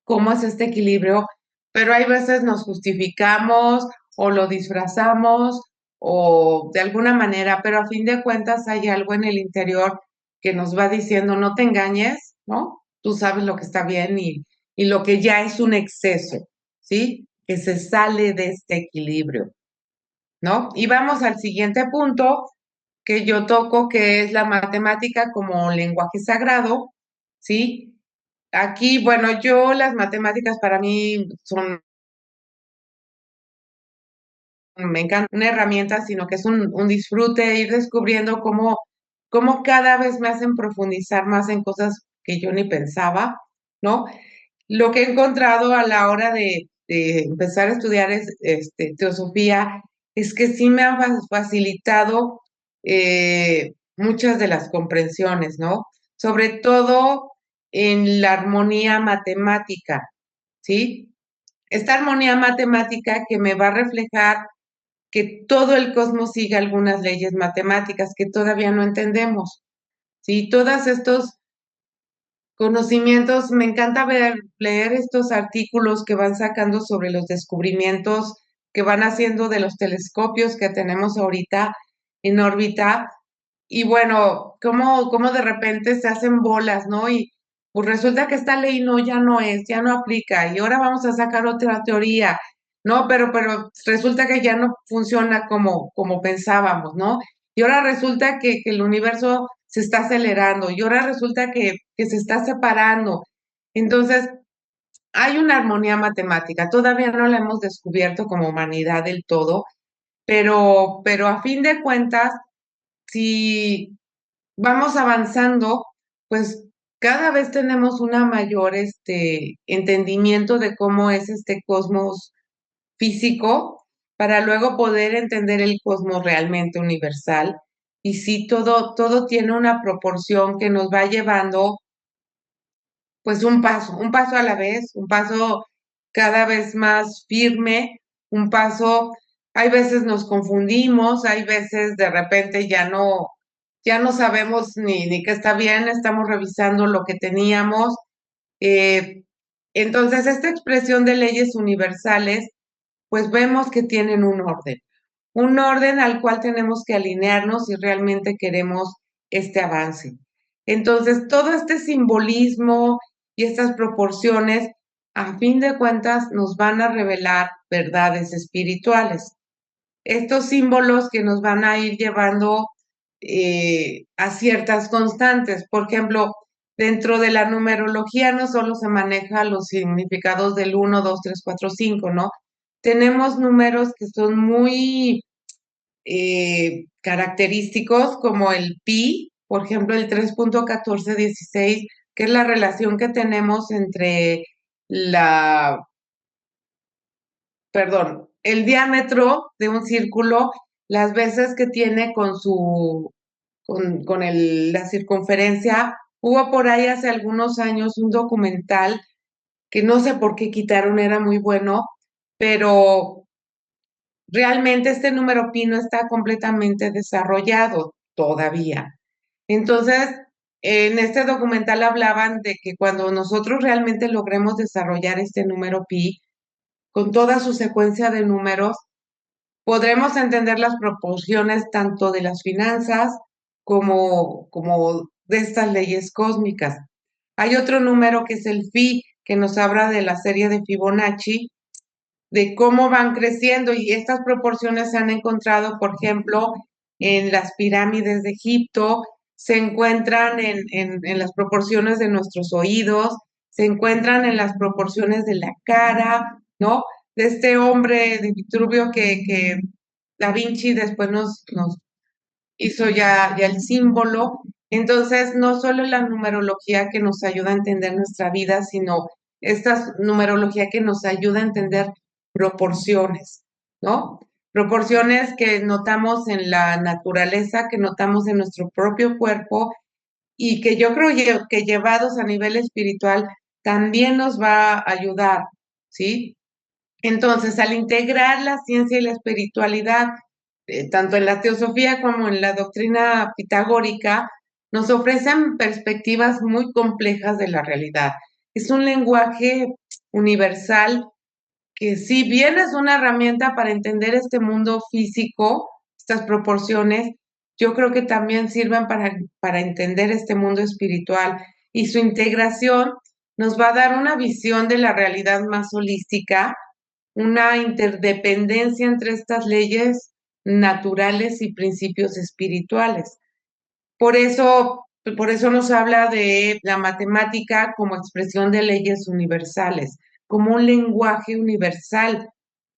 cómo es este equilibrio, pero hay veces nos justificamos o lo disfrazamos o de alguna manera, pero a fin de cuentas hay algo en el interior que nos va diciendo, no te engañes, ¿no? Tú sabes lo que está bien y lo que ya es un exceso, ¿sí? Que se sale de este equilibrio, ¿no? Y vamos al siguiente punto que yo toco, que es la matemática como lenguaje sagrado, ¿sí? Aquí, bueno, yo las matemáticas para mí me encanta una herramienta, sino que es un disfrute ir descubriendo cómo cada vez me hacen profundizar más en cosas que yo ni pensaba, ¿no? Lo que he encontrado a la hora de empezar a estudiar teosofía es que sí me han facilitado muchas de las comprensiones, ¿no? Sobre todo en la armonía matemática, ¿sí? Esta armonía matemática que me va a reflejar que todo el cosmos sigue algunas leyes matemáticas que todavía no entendemos, ¿sí? Todos estos conocimientos, me encanta leer estos artículos que van sacando sobre los descubrimientos que van haciendo de los telescopios que tenemos ahorita en órbita. Y bueno, cómo de repente se hacen bolas, ¿no? Y pues resulta que esta ley no, ya no aplica. Y ahora vamos a sacar otra teoría, ¿no? Pero resulta que ya no funciona como pensábamos, ¿no? Y ahora resulta que el universo se está acelerando y ahora resulta que se está separando. Entonces, hay una armonía matemática, todavía no la hemos descubierto como humanidad del todo, pero a fin de cuentas, si vamos avanzando, pues cada vez tenemos una mayor entendimiento de cómo es este cosmos físico para luego poder entender el cosmos realmente universal. Y sí, todo tiene una proporción que nos va llevando, pues un paso a la vez, un paso cada vez más firme, un paso, hay veces nos confundimos, hay veces de repente ya no sabemos ni qué está bien, estamos revisando lo que teníamos. eh, entonces, esta expresión de leyes universales pues vemos que tienen un orden al cual tenemos que alinearnos si realmente queremos este avance. Entonces, todo este simbolismo y estas proporciones, a fin de cuentas, nos van a revelar verdades espirituales. Estos símbolos que nos van a ir llevando a ciertas constantes. Por ejemplo, dentro de la numerología no solo se maneja los significados del 1, 2, 3, 4, 5, ¿no? Tenemos números que son muy característicos, como el pi, por ejemplo, el 3.1416, que es la relación que tenemos entre la perdón, el diámetro de un círculo, las veces que tiene la circunferencia. Hubo por ahí hace algunos años un documental que no sé por qué quitaron, era muy bueno, pero realmente este número pi no está completamente desarrollado todavía. Entonces, en este documental hablaban de que cuando nosotros realmente logremos desarrollar este número pi, con toda su secuencia de números, podremos entender las proporciones tanto de las finanzas como de estas leyes cósmicas. Hay otro número que es el phi, que nos habla de la serie de Fibonacci, de cómo van creciendo y estas proporciones se han encontrado, por ejemplo, en las pirámides de Egipto, se encuentran en las proporciones de nuestros oídos, se encuentran en las proporciones de la cara, ¿no? De este hombre de Vitruvio que Da Vinci después nos hizo ya el símbolo. Entonces, no solo la numerología que nos ayuda a entender nuestra vida, sino esta numerología que nos ayuda a entender proporciones, ¿no? Proporciones que notamos en la naturaleza, que notamos en nuestro propio cuerpo y que yo creo que llevados a nivel espiritual también nos va a ayudar, ¿sí? Entonces, al integrar la ciencia y la espiritualidad, tanto en la teosofía como en la doctrina pitagórica, nos ofrecen perspectivas muy complejas de la realidad. Es un lenguaje universal que si bien es una herramienta para entender este mundo físico, estas proporciones, yo creo que también sirven para entender este mundo espiritual y su integración nos va a dar una visión de la realidad más holística, una interdependencia entre estas leyes naturales y principios espirituales. Por eso, por eso nos habla de la matemática como expresión de leyes universales, como un lenguaje universal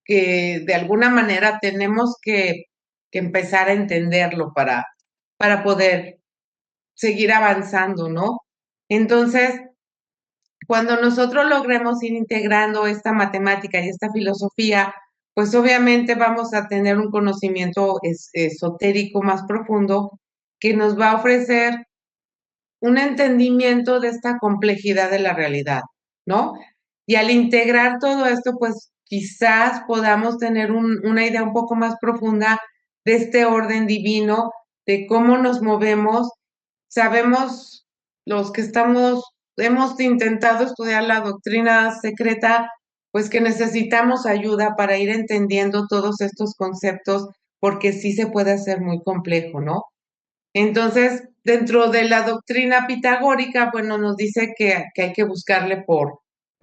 que de alguna manera tenemos que empezar a entenderlo para poder seguir avanzando, ¿no? Entonces, cuando nosotros logremos ir integrando esta matemática y esta filosofía, pues obviamente vamos a tener un conocimiento esotérico más profundo que nos va a ofrecer un entendimiento de esta complejidad de la realidad, ¿no? Y al integrar todo esto, pues quizás podamos tener una idea un poco más profunda de este orden divino, de cómo nos movemos. Sabemos los que hemos intentado estudiar la doctrina secreta, pues que necesitamos ayuda para ir entendiendo todos estos conceptos, porque sí se puede hacer muy complejo, ¿no? Entonces, dentro de la doctrina pitagórica, bueno, nos dice que hay que buscarle por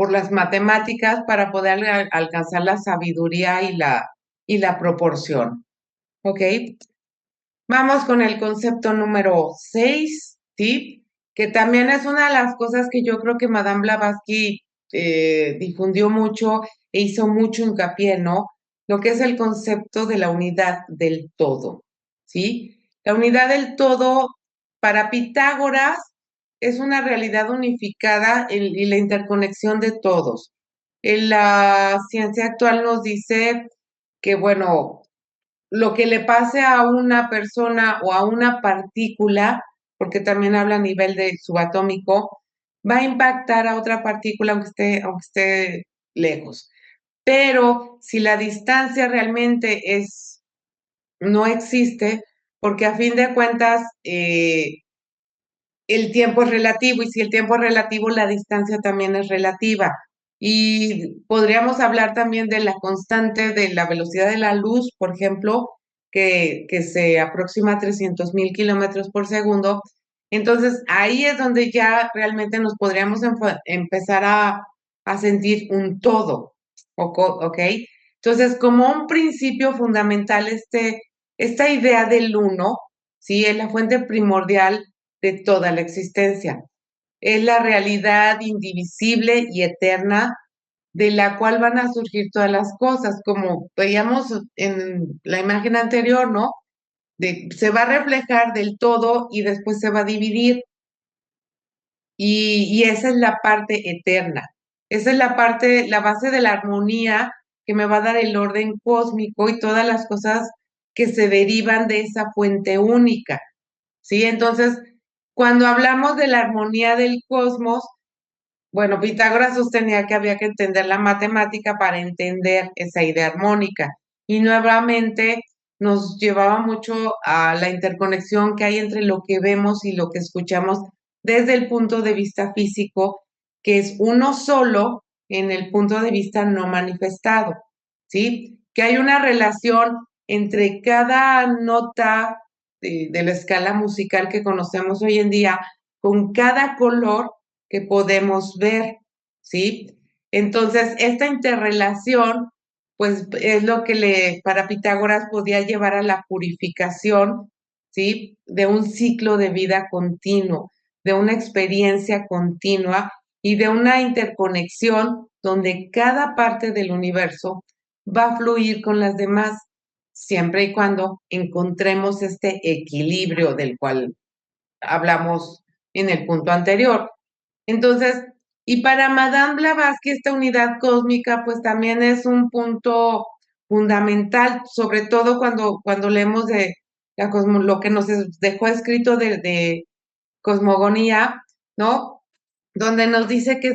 las matemáticas para poder alcanzar la sabiduría y la proporción. ¿Ok? Vamos con el concepto número 6, ¿sí? Que también es una de las cosas que yo creo que Madame Blavatsky difundió mucho e hizo mucho hincapié, ¿no? Lo que es el concepto de la unidad del todo, ¿sí? La unidad del todo para Pitágoras es una realidad unificada y la interconexión de todos. En la ciencia actual nos dice que, bueno, lo que le pase a una persona o a una partícula, porque también habla a nivel de subatómico, va a impactar a otra partícula aunque esté lejos. Pero si la distancia realmente no existe, porque a fin de cuentas el tiempo es relativo y si el tiempo es relativo, la distancia también es relativa. Y podríamos hablar también de la constante de la velocidad de la luz, por ejemplo, que se aproxima a 300,000 kilómetros por segundo. Entonces, ahí es donde ya realmente nos podríamos empezar a sentir un todo, ¿ok? Entonces, como un principio fundamental, esta idea del uno, ¿sí? Es la fuente primordial de toda la existencia. Es la realidad indivisible y eterna de la cual van a surgir todas las cosas, como veíamos en la imagen anterior, ¿no? Se va a reflejar del todo y después se va a dividir. Y esa es la parte eterna. Esa es la parte, la base de la armonía que me va a dar el orden cósmico y todas las cosas que se derivan de esa fuente única, ¿sí? Entonces, cuando hablamos de la armonía del cosmos, bueno, Pitágoras sostenía que había que entender la matemática para entender esa idea armónica y nuevamente nos llevaba mucho a la interconexión que hay entre lo que vemos y lo que escuchamos desde el punto de vista físico, que es uno solo en el punto de vista no manifestado, ¿sí? Que hay una relación entre cada nota de la escala musical que conocemos hoy en día con cada color que podemos ver, ¿sí? Entonces, esta interrelación, pues es lo que para Pitágoras podía llevar a la purificación, ¿sí? De un ciclo de vida continuo, de una experiencia continua y de una interconexión donde cada parte del universo va a fluir con las demás, siempre y cuando encontremos este equilibrio del cual hablamos en el punto anterior. Entonces, y para Madame Blavatsky, esta unidad cósmica, pues también es un punto fundamental, sobre todo cuando leemos de lo que nos dejó escrito de cosmogonía, ¿no? Donde nos dice que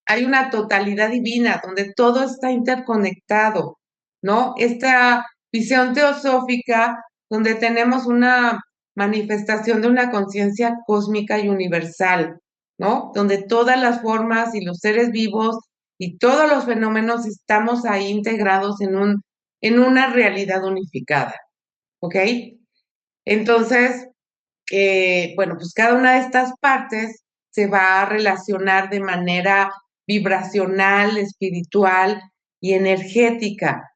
hay una totalidad divina, donde todo está interconectado, ¿no? Esta visión teosófica, donde tenemos una manifestación de una conciencia cósmica y universal, ¿no? Donde todas las formas y los seres vivos y todos los fenómenos estamos ahí integrados en una realidad unificada, ¿ok? Entonces, bueno, pues cada una de estas partes se va a relacionar de manera vibracional, espiritual y energética,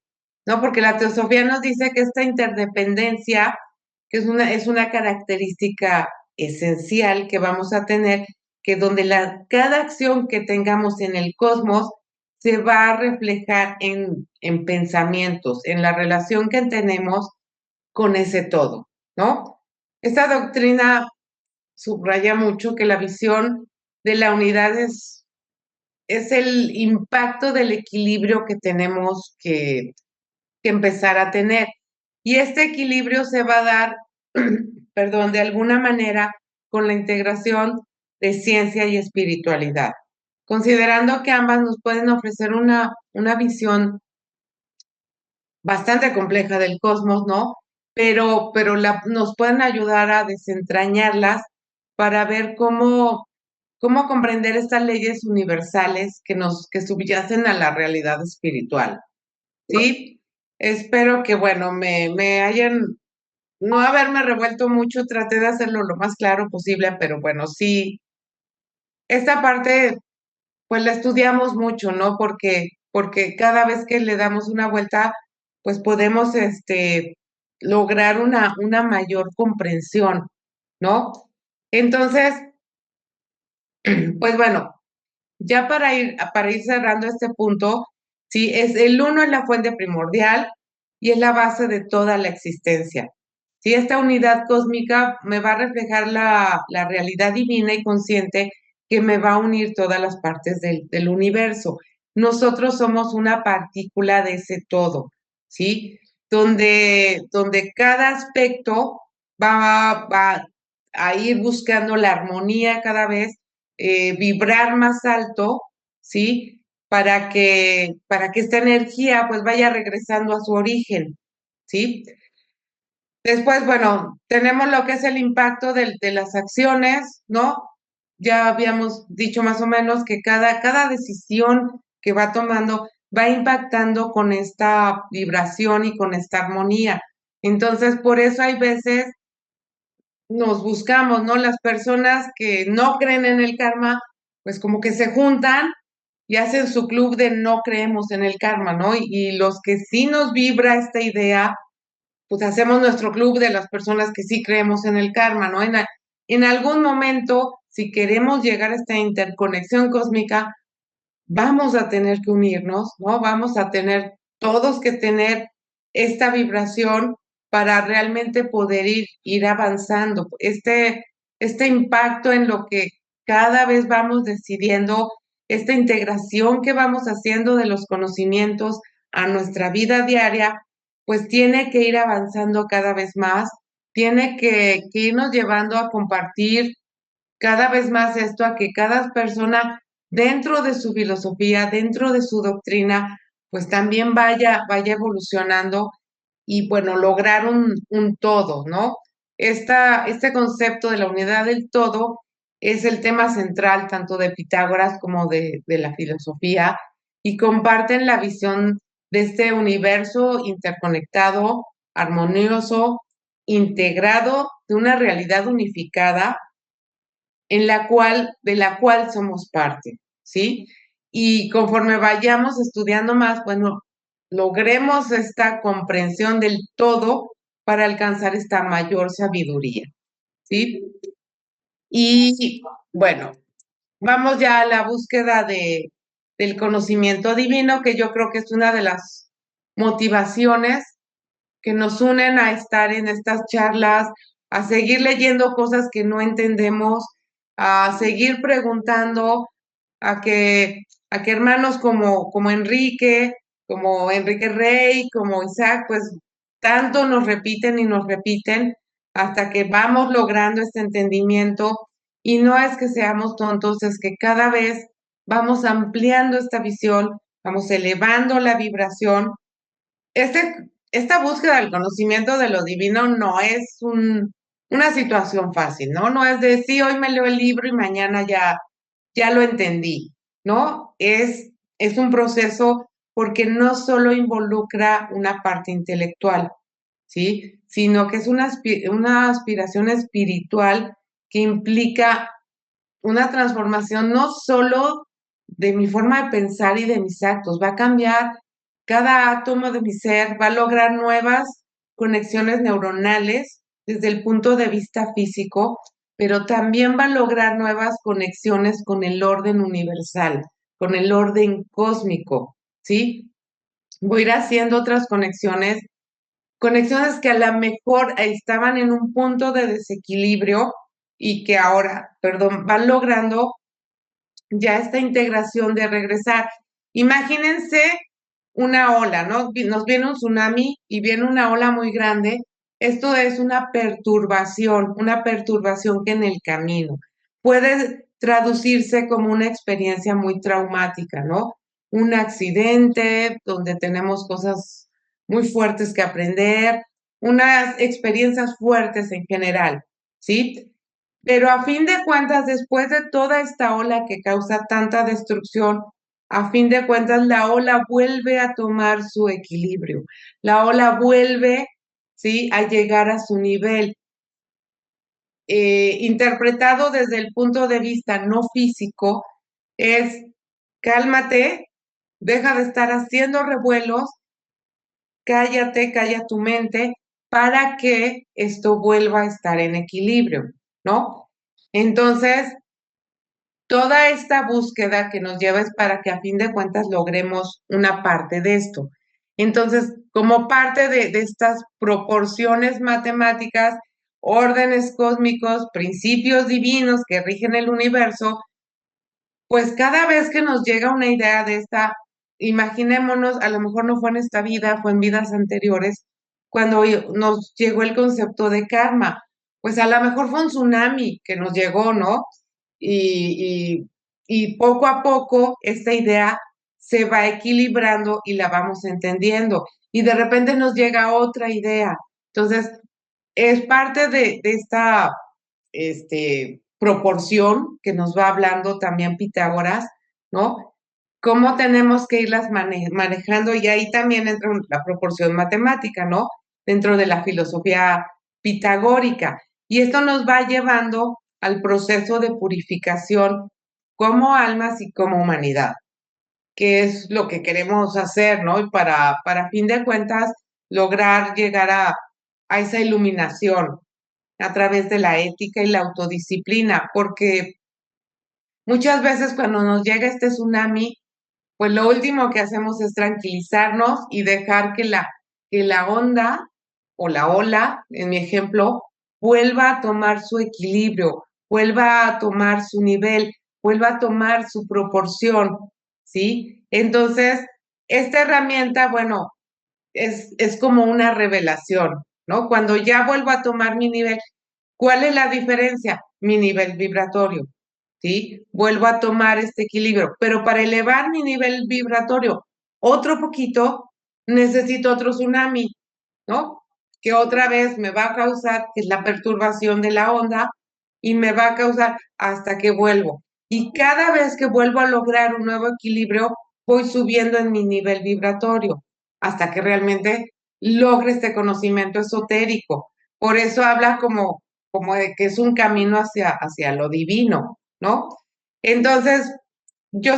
¿no? Porque la teosofía nos dice que esta interdependencia, que es una característica esencial que vamos a tener, que donde cada acción que tengamos en el cosmos se va a reflejar en pensamientos, en la relación que tenemos con ese todo, ¿no? Esta doctrina subraya mucho que la visión de la unidad es el impacto del equilibrio que tenemos que empezar a tener. Y este equilibrio se va a dar, perdón, de alguna manera con la integración de ciencia y espiritualidad, considerando que ambas nos pueden ofrecer una visión bastante compleja del cosmos, ¿no? Pero nos pueden ayudar a desentrañarlas para ver cómo comprender estas leyes universales que subyacen a la realidad espiritual, ¿sí? Espero que, bueno, me hayan, no haberme revuelto mucho, traté de hacerlo lo más claro posible, pero bueno, sí, esta parte pues la estudiamos mucho, ¿no? Porque cada vez que le damos una vuelta, pues podemos lograr una mayor comprensión, ¿no? Entonces, pues bueno, ya para ir cerrando este punto, sí, el uno es la fuente primordial y es la base de toda la existencia. Sí, esta unidad cósmica me va a reflejar la realidad divina y consciente que me va a unir todas las partes del universo. Nosotros somos una partícula de ese todo, ¿sí? Donde cada aspecto va a ir buscando la armonía cada vez, vibrar más alto, ¿sí? Para que esta energía pues vaya regresando a su origen, ¿sí? Después, bueno, tenemos lo que es el impacto de las acciones, ¿no? Ya habíamos dicho más o menos que cada decisión que va tomando va impactando con esta vibración y con esta armonía. Entonces, por eso hay veces nos buscamos, ¿no? Las personas que no creen en el karma, pues como que se juntan y hacen su club de no creemos en el karma, ¿no? Y los que sí nos vibra esta idea, pues hacemos nuestro club de las personas que sí creemos en el karma, ¿no? En algún momento, si queremos llegar a esta interconexión cósmica, vamos a tener que unirnos, ¿no? Vamos a tener todos que tener esta vibración para realmente poder ir avanzando. Este impacto en lo que cada vez vamos decidiendo, esta integración que vamos haciendo de los conocimientos a nuestra vida diaria, pues tiene que ir avanzando cada vez más, tiene que irnos llevando a compartir cada vez más esto, a que cada persona dentro de su filosofía, dentro de su doctrina, pues también vaya evolucionando y bueno, lograr un todo, ¿no? Este concepto de la unidad del todo es el tema central tanto de Pitágoras como de la filosofía y comparten la visión de este universo interconectado, armonioso, integrado, de una realidad unificada de la cual somos parte, ¿sí? Y conforme vayamos estudiando más, bueno, logremos esta comprensión del todo para alcanzar esta mayor sabiduría, ¿sí? Y bueno, vamos ya a la búsqueda del conocimiento divino, que yo creo que es una de las motivaciones que nos unen a estar en estas charlas, a seguir leyendo cosas que no entendemos, a seguir preguntando, a que hermanos como Enrique Rey, como Isaac, pues tanto nos repiten y nos repiten hasta que vamos logrando este entendimiento. Y no es que seamos tontos, es que cada vez vamos ampliando esta visión, vamos elevando la vibración. Esta búsqueda del conocimiento de lo divino no es una situación fácil, ¿no? No es de, sí, hoy me leo el libro y mañana ya lo entendí, ¿no? Es un proceso porque no solo involucra una parte intelectual, ¿sí? Sino que es una aspiración espiritual que implica una transformación no solo de mi forma de pensar y de mis actos, va a cambiar cada átomo de mi ser, va a lograr nuevas conexiones neuronales desde el punto de vista físico, pero también va a lograr nuevas conexiones con el orden universal, con el orden cósmico, ¿sí? Voy a ir haciendo otras conexiones que a lo mejor estaban en un punto de desequilibrio y que ahora, perdón, van logrando ya esta integración de regresar. Imagínense una ola, ¿no? Nos viene un tsunami y viene una ola muy grande. Esto es una perturbación que en el camino puede traducirse como una experiencia muy traumática, ¿no? Un accidente donde tenemos cosas muy fuertes que aprender, unas experiencias fuertes en general, ¿sí? Pero a fin de cuentas, después de toda esta ola que causa tanta destrucción, a fin de cuentas la ola vuelve a tomar su equilibrio. La ola vuelve, ¿sí?, a llegar a su nivel. Interpretado desde el punto de vista no físico, es cálmate, deja de estar haciendo revuelos, cállate, calla tu mente para que esto vuelva a estar en equilibrio, ¿no? Entonces, toda esta búsqueda que nos lleva es para que a fin de cuentas logremos una parte de esto. Entonces, como parte de estas proporciones matemáticas, órdenes cósmicos, principios divinos que rigen el universo, pues cada vez que nos llega una idea de esta, imaginémonos, a lo mejor no fue en esta vida, fue en vidas anteriores, cuando nos llegó el concepto de karma, pues a lo mejor fue un tsunami que nos llegó, ¿no? Y, y poco a poco esta idea se va equilibrando y la vamos entendiendo. Y de repente nos llega otra idea. Entonces, es parte de esta proporción que nos va hablando también Pitágoras, ¿no? Cómo tenemos que irlas manejando y ahí también entra la proporción matemática, ¿no? Dentro de la filosofía pitagórica. Y esto nos va llevando al proceso de purificación como almas y como humanidad, que es lo que queremos hacer, ¿no? Y para fin de cuentas, lograr llegar a esa iluminación a través de la ética y la autodisciplina, porque muchas veces cuando nos llega este tsunami, pues lo último que hacemos es tranquilizarnos y dejar que la onda o la ola, en mi ejemplo, vuelva a tomar su equilibrio, vuelva a tomar su nivel, vuelva a tomar su proporción, ¿sí? Entonces, esta herramienta, bueno, es como una revelación, ¿no? Cuando ya vuelvo a tomar mi nivel, ¿cuál es la diferencia? Mi nivel vibratorio, ¿sí? Vuelvo a tomar este equilibrio, pero para elevar mi nivel vibratorio otro poquito, necesito otro tsunami, ¿no? Que otra vez me va a causar, que es la perturbación de la onda, y me va a causar hasta que vuelvo. Y cada vez que vuelvo a lograr un nuevo equilibrio, voy subiendo en mi nivel vibratorio, hasta que realmente logre este conocimiento esotérico. Por eso habla como de que es un camino hacia lo divino, ¿no? Entonces, yo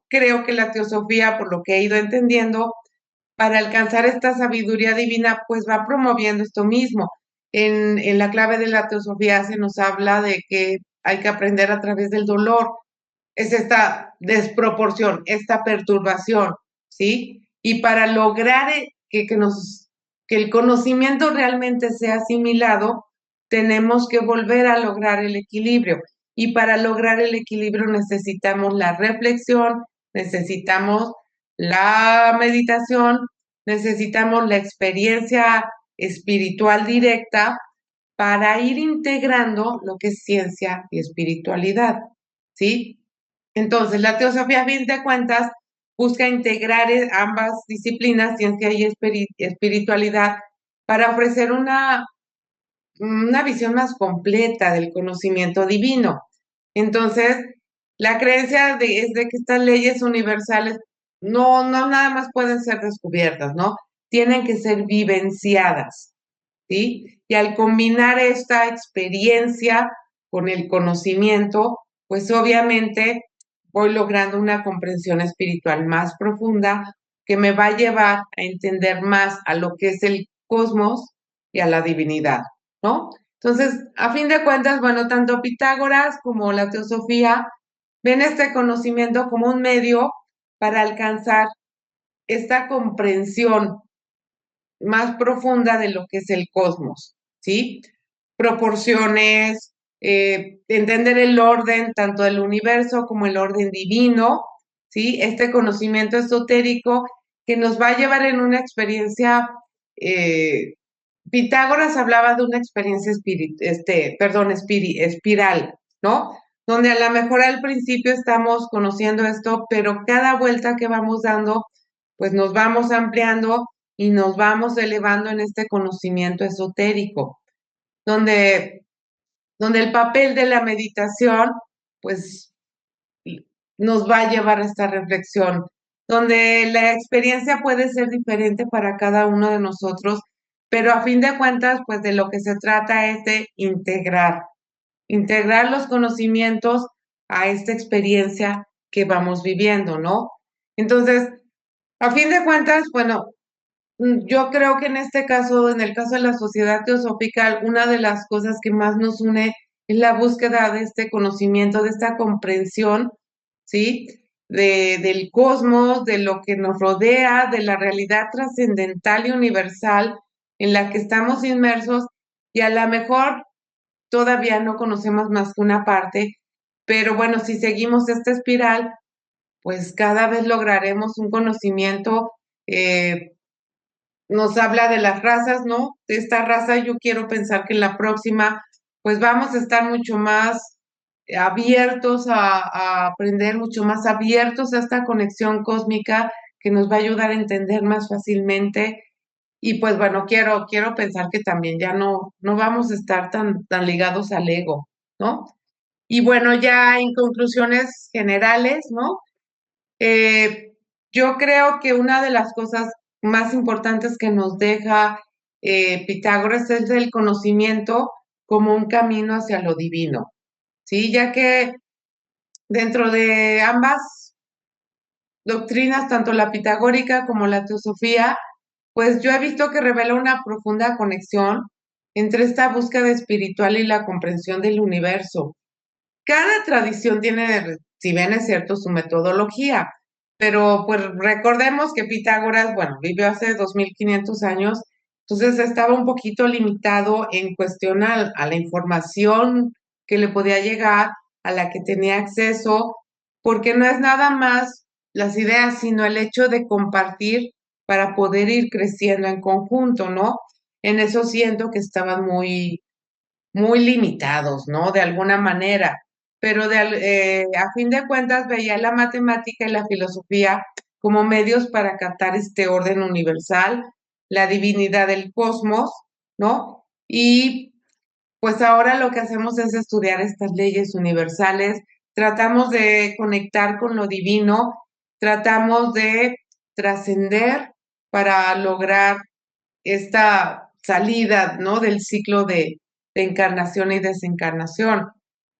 creo que la teosofía, por lo que he ido entendiendo, para alcanzar esta sabiduría divina, pues va promoviendo esto mismo. En la clave de la teosofía se nos habla de que hay que aprender a través del dolor. Es esta desproporción, esta perturbación, ¿sí? Y para lograr que el conocimiento realmente sea asimilado, tenemos que volver a lograr el equilibrio. Y para lograr el equilibrio necesitamos la reflexión, necesitamos la meditación, necesitamos la experiencia espiritual directa para ir integrando lo que es ciencia y espiritualidad, ¿sí? Entonces, la teosofía, a fin de cuentas, busca integrar ambas disciplinas, ciencia y espiritualidad, para ofrecer una visión más completa del conocimiento divino. Entonces, la creencia es de que estas leyes universales no nada más pueden ser descubiertas, ¿no? Tienen que ser vivenciadas, ¿sí? Y al combinar esta experiencia con el conocimiento, pues obviamente voy logrando una comprensión espiritual más profunda que me va a llevar a entender más a lo que es el cosmos y a la divinidad, ¿no? Entonces, a fin de cuentas, bueno, tanto Pitágoras como la teosofía ven este conocimiento como un medio para alcanzar esta comprensión más profunda de lo que es el cosmos, ¿sí? Proporciones, entender el orden tanto del universo como el orden divino, ¿sí? Este conocimiento esotérico que nos va a llevar en una experiencia, Pitágoras hablaba de una experiencia espiral, ¿no? Donde a lo mejor al principio estamos conociendo esto, pero cada vuelta que vamos dando, pues nos vamos ampliando y nos vamos elevando en este conocimiento esotérico, donde, donde el papel de la meditación, pues nos va a llevar a esta reflexión, donde la experiencia puede ser diferente para cada uno de nosotros, pero a fin de cuentas, pues de lo que se trata es de integrar los conocimientos a esta experiencia que vamos viviendo, ¿no? Entonces, a fin de cuentas, bueno, yo creo que en este caso, en el caso de la sociedad teosófica, una de las cosas que más nos une es la búsqueda de este conocimiento, de esta comprensión, ¿sí? Del cosmos, de lo que nos rodea, de la realidad trascendental y universal en la que estamos inmersos y a lo mejor todavía no conocemos más que una parte, pero bueno, si seguimos esta espiral, pues cada vez lograremos un conocimiento. Nos habla de las razas, ¿no? De esta raza yo quiero pensar que en la próxima, pues vamos a estar mucho más abiertos a aprender, mucho más abiertos a esta conexión cósmica que nos va a ayudar a entender más fácilmente. Y pues bueno, quiero pensar que también ya no vamos a estar tan ligados al ego, ¿no? Y bueno, ya en conclusiones generales, ¿no? Eh, yo creo que una de las cosas más importantes que nos deja Pitágoras es el conocimiento como un camino hacia lo divino, ¿sí? Ya que dentro de ambas doctrinas, tanto la pitagórica como la teosofía, pues yo he visto que revela una profunda conexión entre esta búsqueda espiritual y la comprensión del universo. Cada tradición tiene, si bien es cierto, su metodología, pero pues recordemos que Pitágoras, bueno, vivió hace 2500 años, entonces estaba un poquito limitado en cuestión a la información que le podía llegar, a la que tenía acceso, porque no es nada más las ideas, sino el hecho de compartir para poder ir creciendo en conjunto, ¿no? En eso siento que estaban muy limitados, ¿no? De alguna manera, pero a fin de cuentas veía la matemática y la filosofía como medios para captar este orden universal, la divinidad del cosmos, ¿no? Y pues ahora lo que hacemos es estudiar estas leyes universales, tratamos de conectar con lo divino, tratamos de trascender para lograr esta salida, ¿no? Del ciclo de encarnación y desencarnación.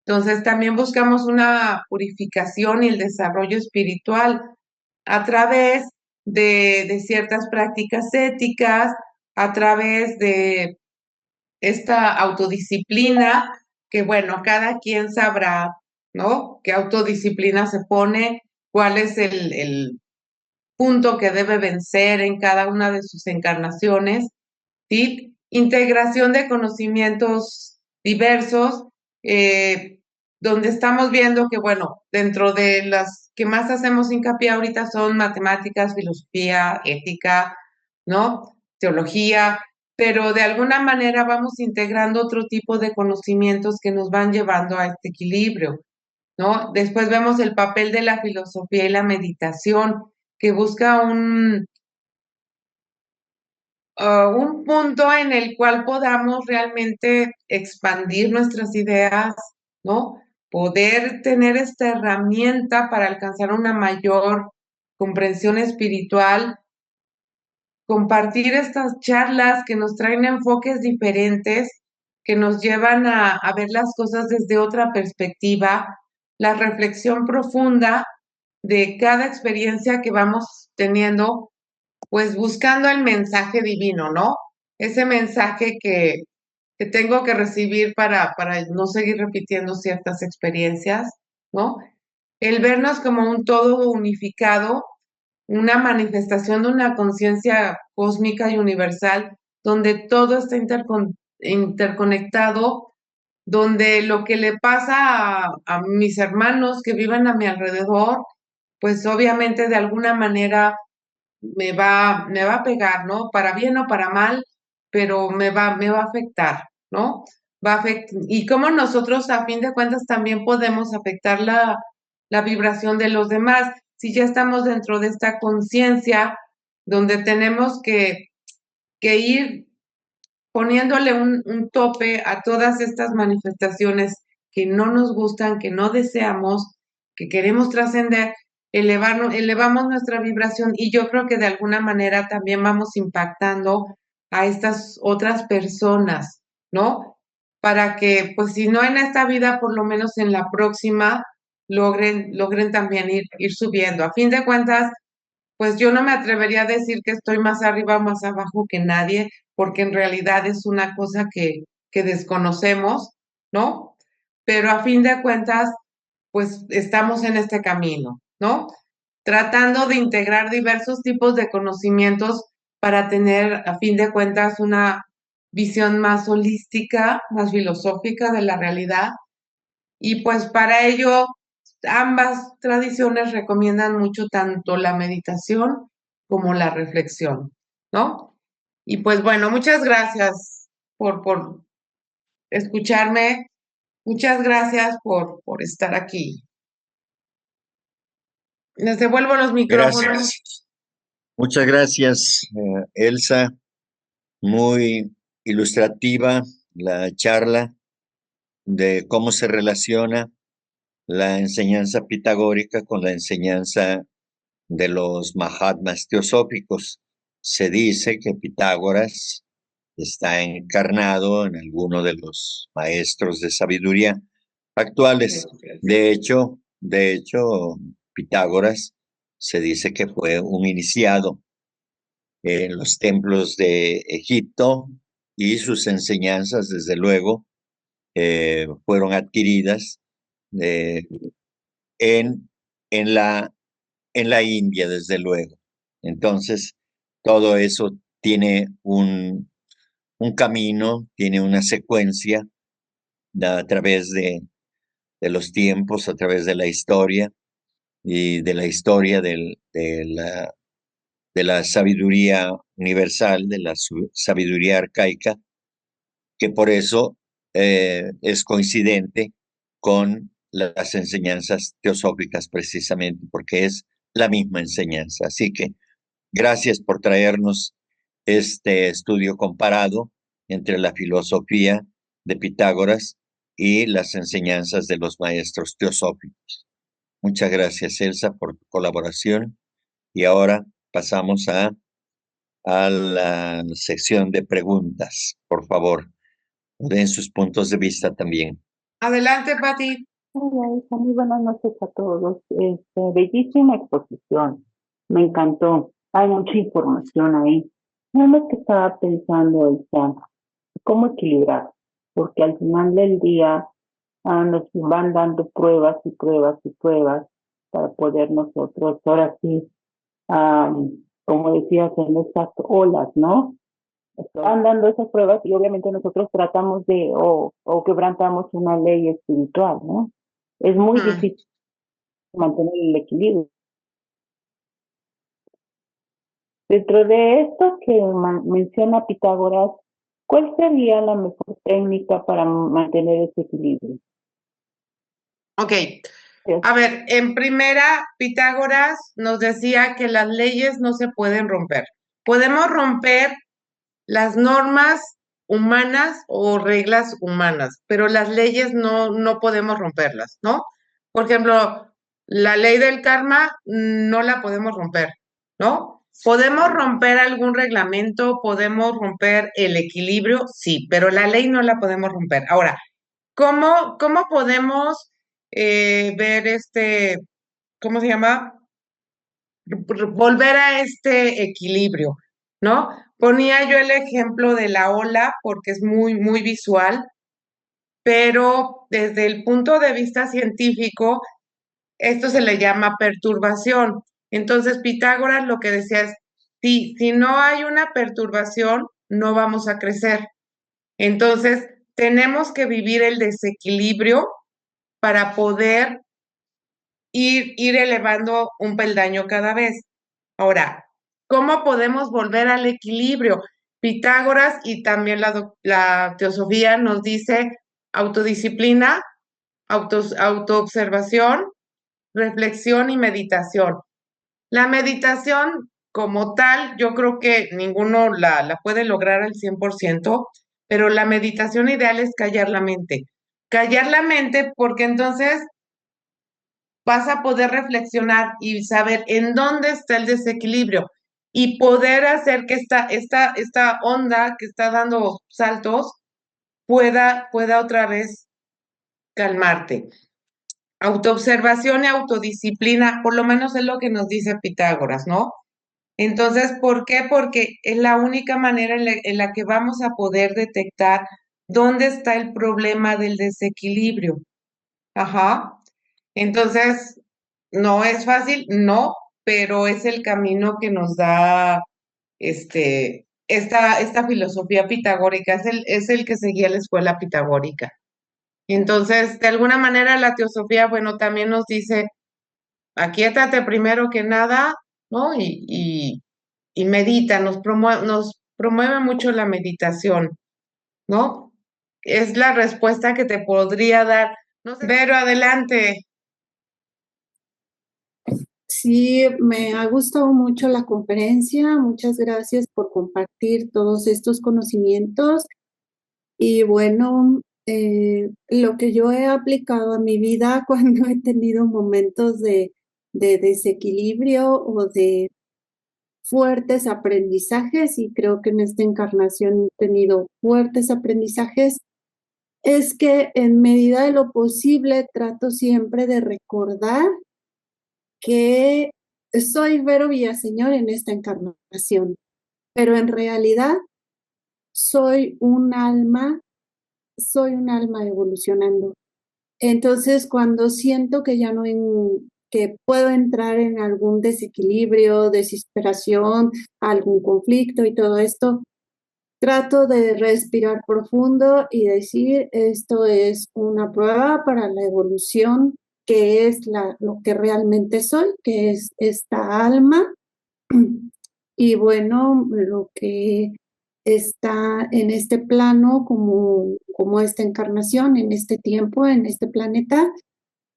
Entonces, también buscamos una purificación y el desarrollo espiritual a través de ciertas prácticas éticas, a través de esta autodisciplina, que bueno, cada quien sabrá, ¿no? ¿Qué autodisciplina se pone? ¿Cuál es el punto que debe vencer en cada una de sus encarnaciones? ¿Sí? Integración de conocimientos diversos, eh, donde estamos viendo que, bueno, dentro de las que más hacemos hincapié ahorita son matemáticas, filosofía, ética, ¿no? Teología, pero de alguna manera vamos integrando otro tipo de conocimientos que nos van llevando a este equilibrio, ¿no? Después vemos el papel de la filosofía y la meditación, que busca un punto en el cual podamos realmente expandir nuestras ideas, ¿no? Poder tener esta herramienta para alcanzar una mayor comprensión espiritual, compartir estas charlas que nos traen enfoques diferentes, que nos llevan a ver las cosas desde otra perspectiva, la reflexión profunda de cada experiencia que vamos teniendo, pues buscando el mensaje divino, ¿no? Ese mensaje que tengo que recibir para no seguir repitiendo ciertas experiencias, ¿no? El vernos como un todo unificado, una manifestación de una conciencia cósmica y universal, donde todo está interconectado, donde lo que le pasa a mis hermanos que viven a mi alrededor, pues obviamente de alguna manera me va a pegar, ¿no? Para bien o para mal, pero me va a afectar, ¿no? Y cómo nosotros a fin de cuentas también podemos afectar la vibración de los demás. Si ya estamos dentro de esta conciencia donde tenemos que ir poniéndole un tope a todas estas manifestaciones que no nos gustan, que no deseamos, que queremos trascender, elevamos nuestra vibración y yo creo que de alguna manera también vamos impactando a estas otras personas, ¿no? Para que, pues si no en esta vida, por lo menos en la próxima, logren también ir subiendo. A fin de cuentas, pues yo no me atrevería a decir que estoy más arriba o más abajo que nadie, porque en realidad es una cosa que desconocemos, ¿no? Pero a fin de cuentas, pues estamos en este camino, ¿no? Tratando de integrar diversos tipos de conocimientos para tener, a fin de cuentas, una visión más holística, más filosófica de la realidad. Y pues para ello, ambas tradiciones recomiendan mucho tanto la meditación como la reflexión, ¿no? Y pues bueno, muchas gracias por escucharme, muchas gracias por estar aquí. Les devuelvo los micrófonos. Gracias. Muchas gracias, Elsa. Muy ilustrativa la charla de cómo se relaciona la enseñanza pitagórica con la enseñanza de los Mahatmas teosóficos. Se dice que Pitágoras está encarnado en alguno de los maestros de sabiduría actuales. De hecho, Pitágoras se dice que fue un iniciado en los templos de Egipto y sus enseñanzas, desde luego, fueron adquiridas eh, en, en la India, desde luego. Entonces, todo eso tiene un camino, tiene una secuencia a través de los tiempos, a través de la historia, y de la historia de la sabiduría universal, de la sabiduría arcaica, que por eso es coincidente con las enseñanzas teosóficas precisamente, porque es la misma enseñanza. Así que gracias por traernos este estudio comparado entre la filosofía de Pitágoras y las enseñanzas de los maestros teosóficos. Muchas gracias, Elsa, por tu colaboración. Y ahora pasamos a la sección de preguntas. Por favor, den sus puntos de vista también. Adelante, Pati. Muy buenas noches a todos. Bellísima exposición. Me encantó. Hay mucha información ahí. Nada más que estaba pensando, cómo equilibrar, porque al final del día nos van dando pruebas y pruebas y pruebas para poder nosotros, ahora sí, como decías, en estas olas, ¿no? Van dando esas pruebas y obviamente nosotros tratamos o quebrantamos una ley espiritual, ¿no? Es muy difícil mantener el equilibrio. Dentro de esto que menciona Pitágoras, ¿cuál sería la mejor técnica para mantener ese equilibrio? Ok. A ver, en primera, Pitágoras nos decía que las leyes no se pueden romper. Podemos romper las normas humanas o reglas humanas, pero las leyes no podemos romperlas, ¿no? Por ejemplo, la ley del karma no la podemos romper, ¿no? Podemos romper algún reglamento, podemos romper el equilibrio, sí, pero la ley no la podemos romper. Ahora, ¿cómo podemos ver ¿cómo se llama? Volver a este equilibrio, ¿no? Ponía yo el ejemplo de la ola porque es muy visual, pero desde el punto de vista científico, esto se le llama perturbación. Entonces, Pitágoras lo que decía es, si no hay una perturbación, no vamos a crecer. Entonces, tenemos que vivir el desequilibrio para poder ir elevando un peldaño cada vez. Ahora, ¿cómo podemos volver al equilibrio? Pitágoras y también la teosofía nos dice autodisciplina, autoobservación, reflexión y meditación. La meditación como tal, yo creo que ninguno la puede lograr al 100%, pero la meditación ideal es callar la mente. Callar la mente porque entonces vas a poder reflexionar y saber en dónde está el desequilibrio y poder hacer que esta onda que está dando saltos pueda otra vez calmarte. Autoobservación y autodisciplina, por lo menos es lo que nos dice Pitágoras, ¿no? Entonces, ¿por qué? Porque es la única manera en la que vamos a poder detectar dónde está el problema del desequilibrio. Ajá. Entonces, no es fácil, no, pero es el camino que nos da esta filosofía pitagórica, es el que seguía la escuela pitagórica. Entonces, de alguna manera, la teosofía, bueno, también nos dice, aquíétate primero que nada, ¿no? Y medita, nos promueve mucho la meditación, ¿no? Es la respuesta que te podría dar. No sé, pero adelante. Sí, me ha gustado mucho la conferencia. Muchas gracias por compartir todos estos conocimientos. Y bueno, lo que yo he aplicado a mi vida cuando he tenido momentos de desequilibrio o de fuertes aprendizajes, y creo que en esta encarnación he tenido fuertes aprendizajes, es que en medida de lo posible trato siempre de recordar que soy Vero Villaseñor en esta encarnación, pero en realidad soy un alma evolucionando. Entonces, cuando siento que ya no que puedo entrar en algún desequilibrio, desesperación, algún conflicto y todo esto, trato de respirar profundo y decir, esto es una prueba para la evolución qué es lo que realmente soy, que es esta alma. Y bueno, lo que está en este plano como esta encarnación, en este tiempo, en este planeta,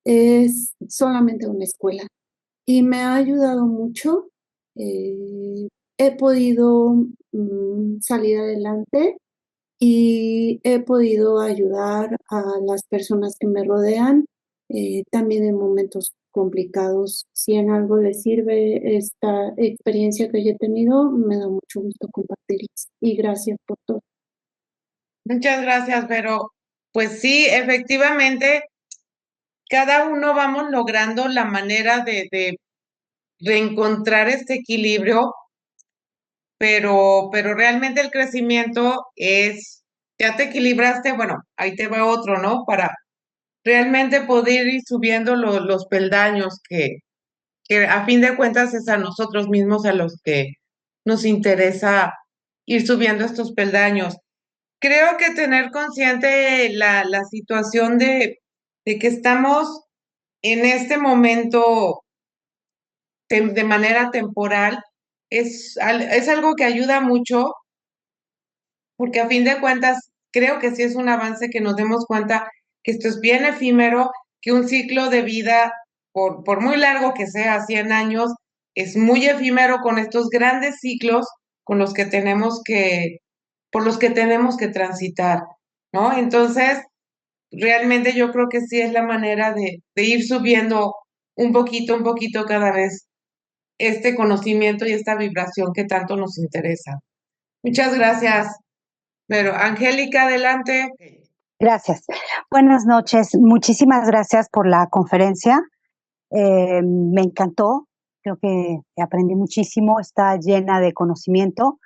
es solamente una escuela. Y me ha ayudado mucho. He podido salir adelante y he podido ayudar a las personas que me rodean, también en momentos complicados. Si en algo les sirve esta experiencia que yo he tenido, me da mucho gusto compartirlas. Y gracias por todo. Muchas gracias, pero pues sí, efectivamente, cada uno vamos logrando la manera de reencontrar este equilibrio, pero realmente el crecimiento es, ya te equilibraste, bueno, ahí te va otro, ¿no? Para realmente poder ir subiendo los peldaños que a fin de cuentas es a nosotros mismos a los que nos interesa ir subiendo estos peldaños. Creo que tener consciente la situación de que estamos en este momento de manera temporal es algo que ayuda mucho, porque a fin de cuentas creo que sí es un avance que nos demos cuenta que esto es bien efímero, que un ciclo de vida, por muy largo que sea, 100 años, es muy efímero con estos grandes ciclos con los que por los que tenemos que transitar, ¿no? Entonces, realmente yo creo que sí es la manera de ir subiendo un poquito cada vez este conocimiento y esta vibración que tanto nos interesa. Muchas gracias. Pero, Angélica, adelante. Gracias. Buenas noches. Muchísimas gracias por la conferencia. Me encantó. Creo que aprendí muchísimo. Está llena de conocimiento.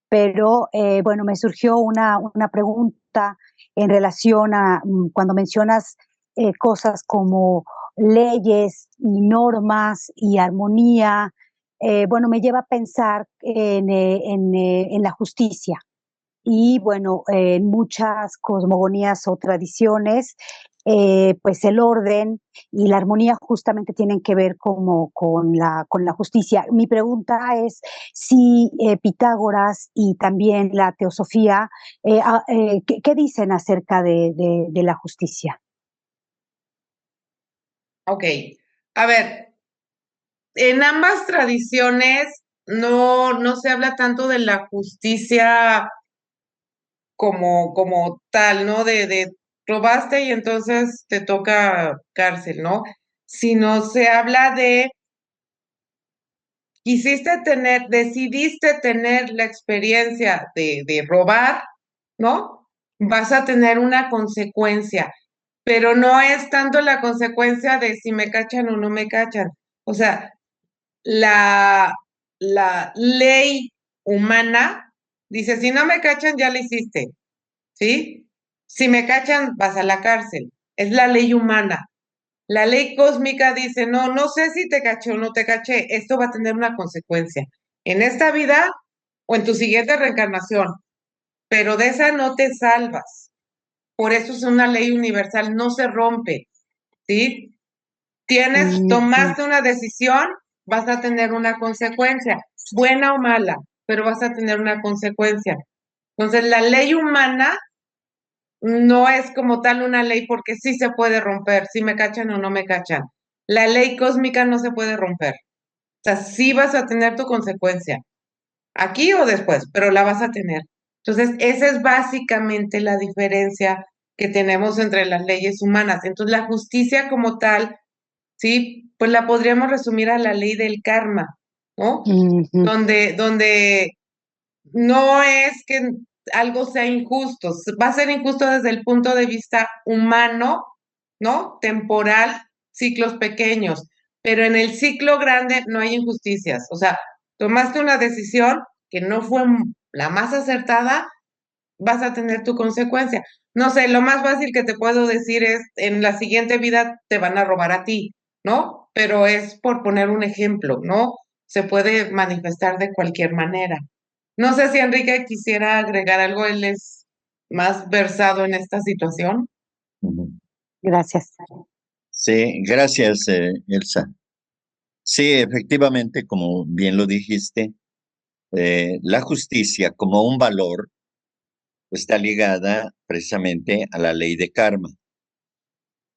Pero bueno, me surgió una pregunta en relación a cuando mencionas cosas como leyes y normas y armonía. Bueno, me lleva a pensar en la justicia. Y bueno, en muchas cosmogonías o tradiciones, pues el orden y la armonía justamente tienen que ver como con la justicia. Mi pregunta es si Pitágoras y también la teosofía, ¿qué dicen acerca de la justicia? Ok. A ver, en ambas tradiciones no se habla tanto de la justicia como tal, ¿no? De robaste y entonces te toca cárcel, ¿no? Sino se habla de decidiste tener la experiencia de robar, ¿no? Vas a tener una consecuencia, pero no es tanto la consecuencia de si me cachan o no me cachan. O sea, la, la ley humana dice, si no me cachan, ya la hiciste, ¿sí? Si me cachan, vas a la cárcel. Es la ley humana. La ley cósmica dice, no sé si te caché o no te caché, esto va a tener una consecuencia en esta vida o en tu siguiente reencarnación, pero de esa no te salvas. Por eso es una ley universal, no se rompe, ¿sí? Tomaste una decisión, vas a tener una consecuencia, buena o mala, pero vas a tener una consecuencia. Entonces, la ley humana no es como tal una ley porque sí se puede romper, si me cachan o no me cachan. La ley cósmica no se puede romper. O sea, sí vas a tener tu consecuencia, aquí o después, pero la vas a tener. Entonces, esa es básicamente la diferencia que tenemos entre las leyes humanas. Entonces, la justicia como tal, sí, pues la podríamos resumir a la ley del karma, ¿no? Donde no es que algo sea injusto, va a ser injusto desde el punto de vista humano, ¿no? Temporal, ciclos pequeños, pero en el ciclo grande no hay injusticias. O sea, tomaste una decisión que no fue la más acertada, vas a tener tu consecuencia. No sé, lo más fácil que te puedo decir es, en la siguiente vida te van a robar a ti, ¿no? Pero es por poner un ejemplo, ¿no? Se puede manifestar de cualquier manera. No sé si Enrique quisiera agregar algo, él es más versado en esta situación. Ujú. Gracias. Sí, gracias, Elsa. Sí, efectivamente, como bien lo dijiste, la justicia como un valor está ligada precisamente a la ley de karma.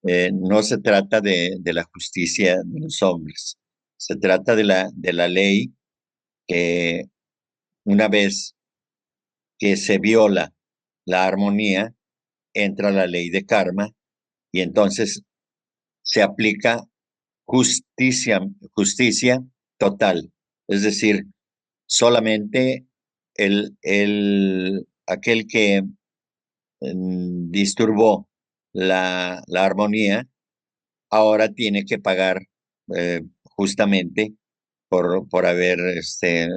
No se trata de la justicia de los hombres, se trata de la ley que una vez que se viola la armonía, entra la ley de karma y entonces se aplica justicia total. Es decir, solamente aquel que disturbó la armonía ahora tiene que pagar justamente por haber eh,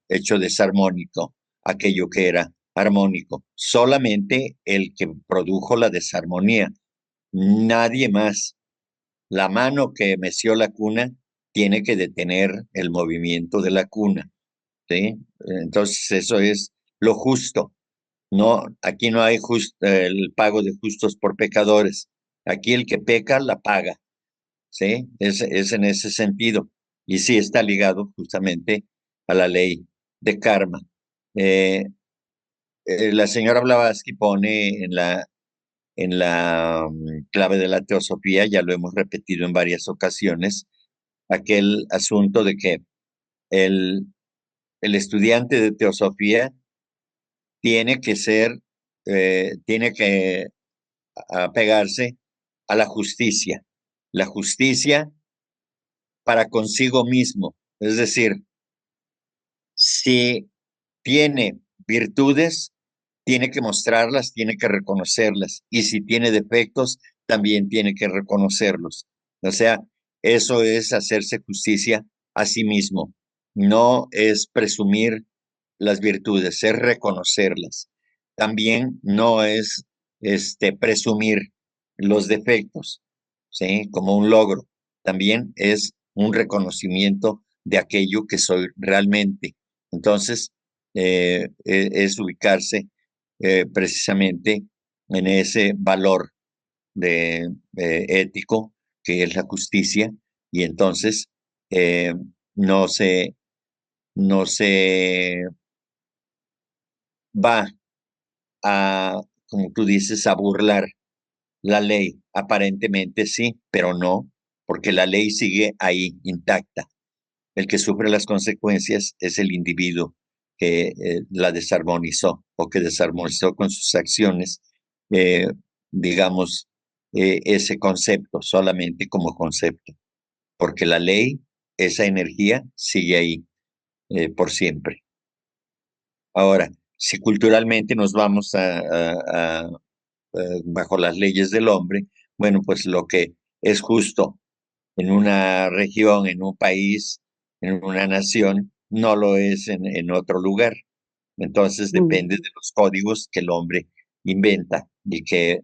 hecho desarmónico aquello que era armónico. Solamente el que produjo la desarmonía, nadie más. La mano que meció la cuna tiene que detener el movimiento de la cuna, ¿sí? Entonces eso es lo justo. No, aquí no hay el pago de justos por pecadores. Aquí el que peca la paga, ¿sí? Es en ese sentido. Y sí está ligado justamente a la ley de karma. Eh, la señora Blavatsky pone en la clave de la teosofía, ya lo hemos repetido en varias ocasiones, aquel asunto de que el, el estudiante de teosofía tiene que tiene que apegarse a la justicia para consigo mismo. Es decir, si tiene virtudes, tiene que mostrarlas, tiene que reconocerlas. Y si tiene defectos, también tiene que reconocerlos. O sea, eso es hacerse justicia a sí mismo. No es presumir las virtudes, es reconocerlas. También no es presumir los defectos, ¿sí? Como un logro. También es un reconocimiento de aquello que soy realmente. Entonces, es ubicarse precisamente en ese valor ético que es la justicia y entonces eh, no se, no se va como tú dices, a burlar la ley. Aparentemente sí, pero no, porque la ley sigue ahí intacta. El que sufre las consecuencias es el individuo que la desarmonizó o que desarmonizó con sus acciones, eh, digamos, ese concepto solamente como concepto, porque la ley, esa energía sigue ahí por siempre. Ahora, si culturalmente nos vamos bajo las leyes del hombre, bueno, pues lo que es justo en una región, en un país, en una nación, no lo es en otro lugar. Entonces depende de los códigos que el hombre inventa y que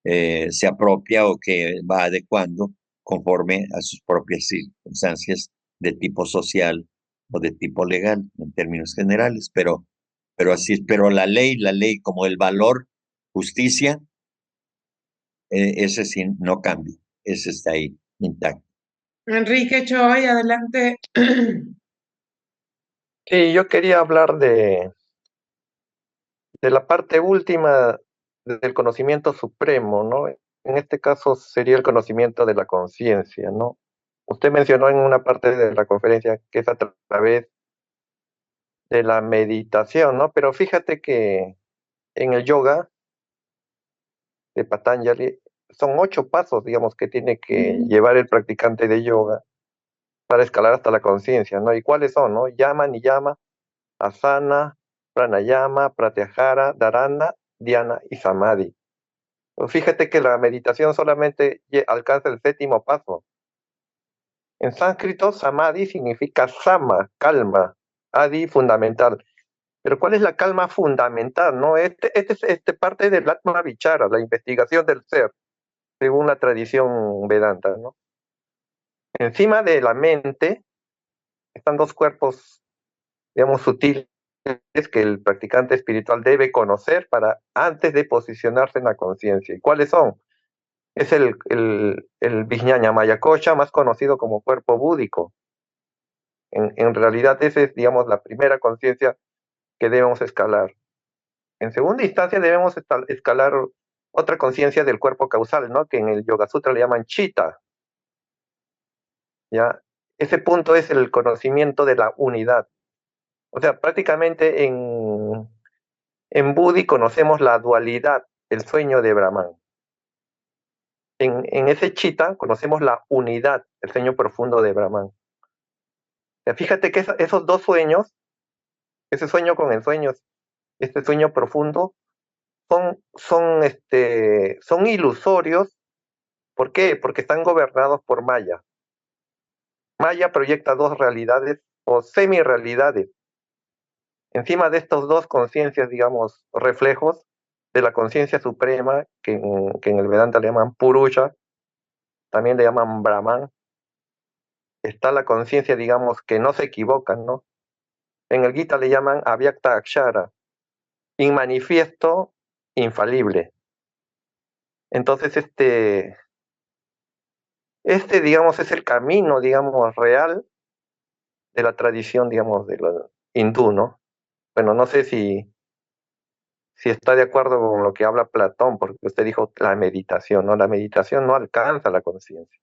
se apropia o que va adecuando conforme a sus propias circunstancias de tipo social o de tipo legal en términos generales, pero así, pero la ley como el valor, justicia, ese sí no cambia, ese está ahí intacto. Enrique Choi, adelante. Sí, yo quería hablar de la parte última del conocimiento supremo, ¿no? En este caso sería el conocimiento de la conciencia, ¿no? Usted mencionó en una parte de la conferencia que es a través de la meditación, ¿no? Pero fíjate que en el yoga de Patanjali son 8 pasos, digamos, que tiene que llevar el practicante de yoga para escalar hasta la conciencia, ¿no? ¿Y cuáles son, no? Yama, niyama, asana, pranayama, pratyahara, dharana, dhyana y samadhi. Pues fíjate que la meditación solamente alcanza el 7º paso. En sánscrito, samadhi significa sama, calma, adi, fundamental. Pero ¿cuál es la calma fundamental? ¿No? Este parte del Atma Vichara, la investigación del ser, según la tradición Vedanta, ¿no? Encima de la mente están 2 cuerpos, digamos, sutiles que el practicante espiritual debe conocer para antes de posicionarse en la conciencia. ¿Y cuáles son? Es el Vijñana Maya Kosha, más conocido como cuerpo búdico. En realidad, esa es, digamos, la primera conciencia que debemos escalar. En segunda instancia, debemos escalar otra conciencia del cuerpo causal, ¿no? Que en el Yoga Sutra le llaman Chitta. ¿Ya? Ese punto es el conocimiento de la unidad. O sea, prácticamente en Budi conocemos la dualidad, el sueño de Brahman. En ese Chitta conocemos la unidad, el sueño profundo de Brahman. O sea, fíjate que esos dos sueños, ese sueño con ensueños, este sueño profundo, son ilusorios. ¿Por qué? Porque están gobernados por Maya. Maya proyecta dos realidades o semi-realidades. Encima de estos dos conciencias, digamos, reflejos de la conciencia suprema, que en el Vedanta le llaman Purusha, también le llaman Brahman, está la conciencia, digamos, que no se equivocan, ¿no? En el Gita le llaman Avyakta Akshara, inmanifiesto, infalible. Entonces, digamos, es el camino, digamos, real de la tradición, digamos, de la hindú, ¿no? Bueno, no sé si está de acuerdo con lo que habla Platón, porque usted dijo la meditación, ¿no? La meditación no alcanza la conciencia.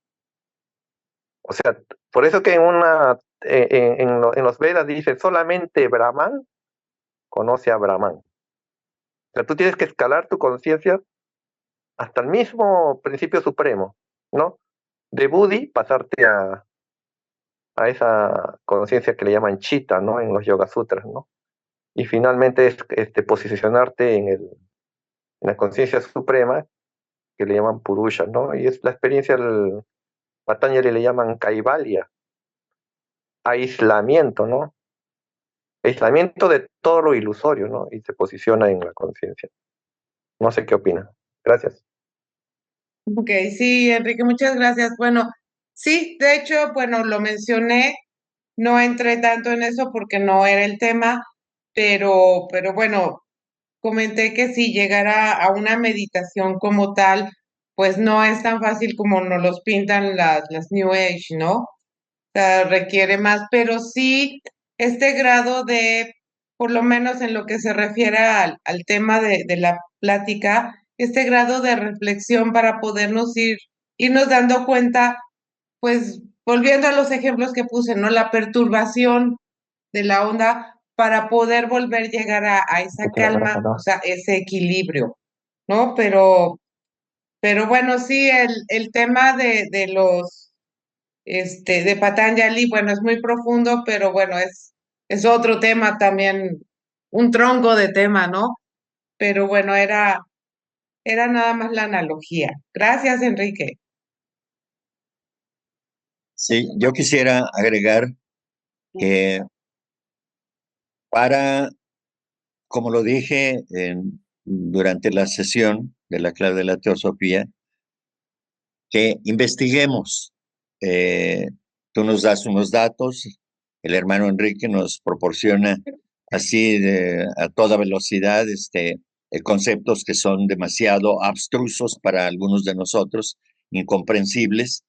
O sea, por eso que en los Vedas dice solamente Brahman conoce a Brahman. O sea, tú tienes que escalar tu conciencia hasta el mismo principio supremo, ¿no? De Buddhi pasarte a esa conciencia que le llaman Chitta, ¿no? En los Yoga Sutras, ¿no? Y finalmente es posicionarte en la conciencia suprema que le llaman Purusha, ¿no? Y es la experiencia del Patanjali le llaman Kaivalya, aislamiento, ¿no? Aislamiento de todo lo ilusorio, ¿no? Y se posiciona en la conciencia. No sé qué opina. Gracias. Ok, sí, Enrique, muchas gracias. Bueno, sí, de hecho, bueno, lo mencioné, no entré tanto en eso porque no era el tema, pero bueno, comenté que si llegara a una meditación como tal, pues no es tan fácil como nos los pintan las New Age, ¿no? O sea, requiere más, pero sí este grado de, por lo menos en lo que se refiere al tema de la plática, este grado de reflexión para podernos irnos dando cuenta, pues volviendo a los ejemplos que puse, ¿no? La perturbación de la onda para poder volver a llegar a esa calma, o sea, ese equilibrio, ¿no? Pero bueno, sí, el tema de los, de Patanjali, bueno, es muy profundo, pero bueno, es otro tema también, un tronco de tema, ¿no? Pero bueno, era nada más la analogía. Gracias, Enrique. Sí, yo quisiera agregar que como lo dije durante la sesión de la clase de la teosofía, que investiguemos. Eh, Tú nos das unos datos, el hermano Enrique nos proporciona así a toda velocidad conceptos que son demasiado abstrusos para algunos de nosotros, incomprensibles,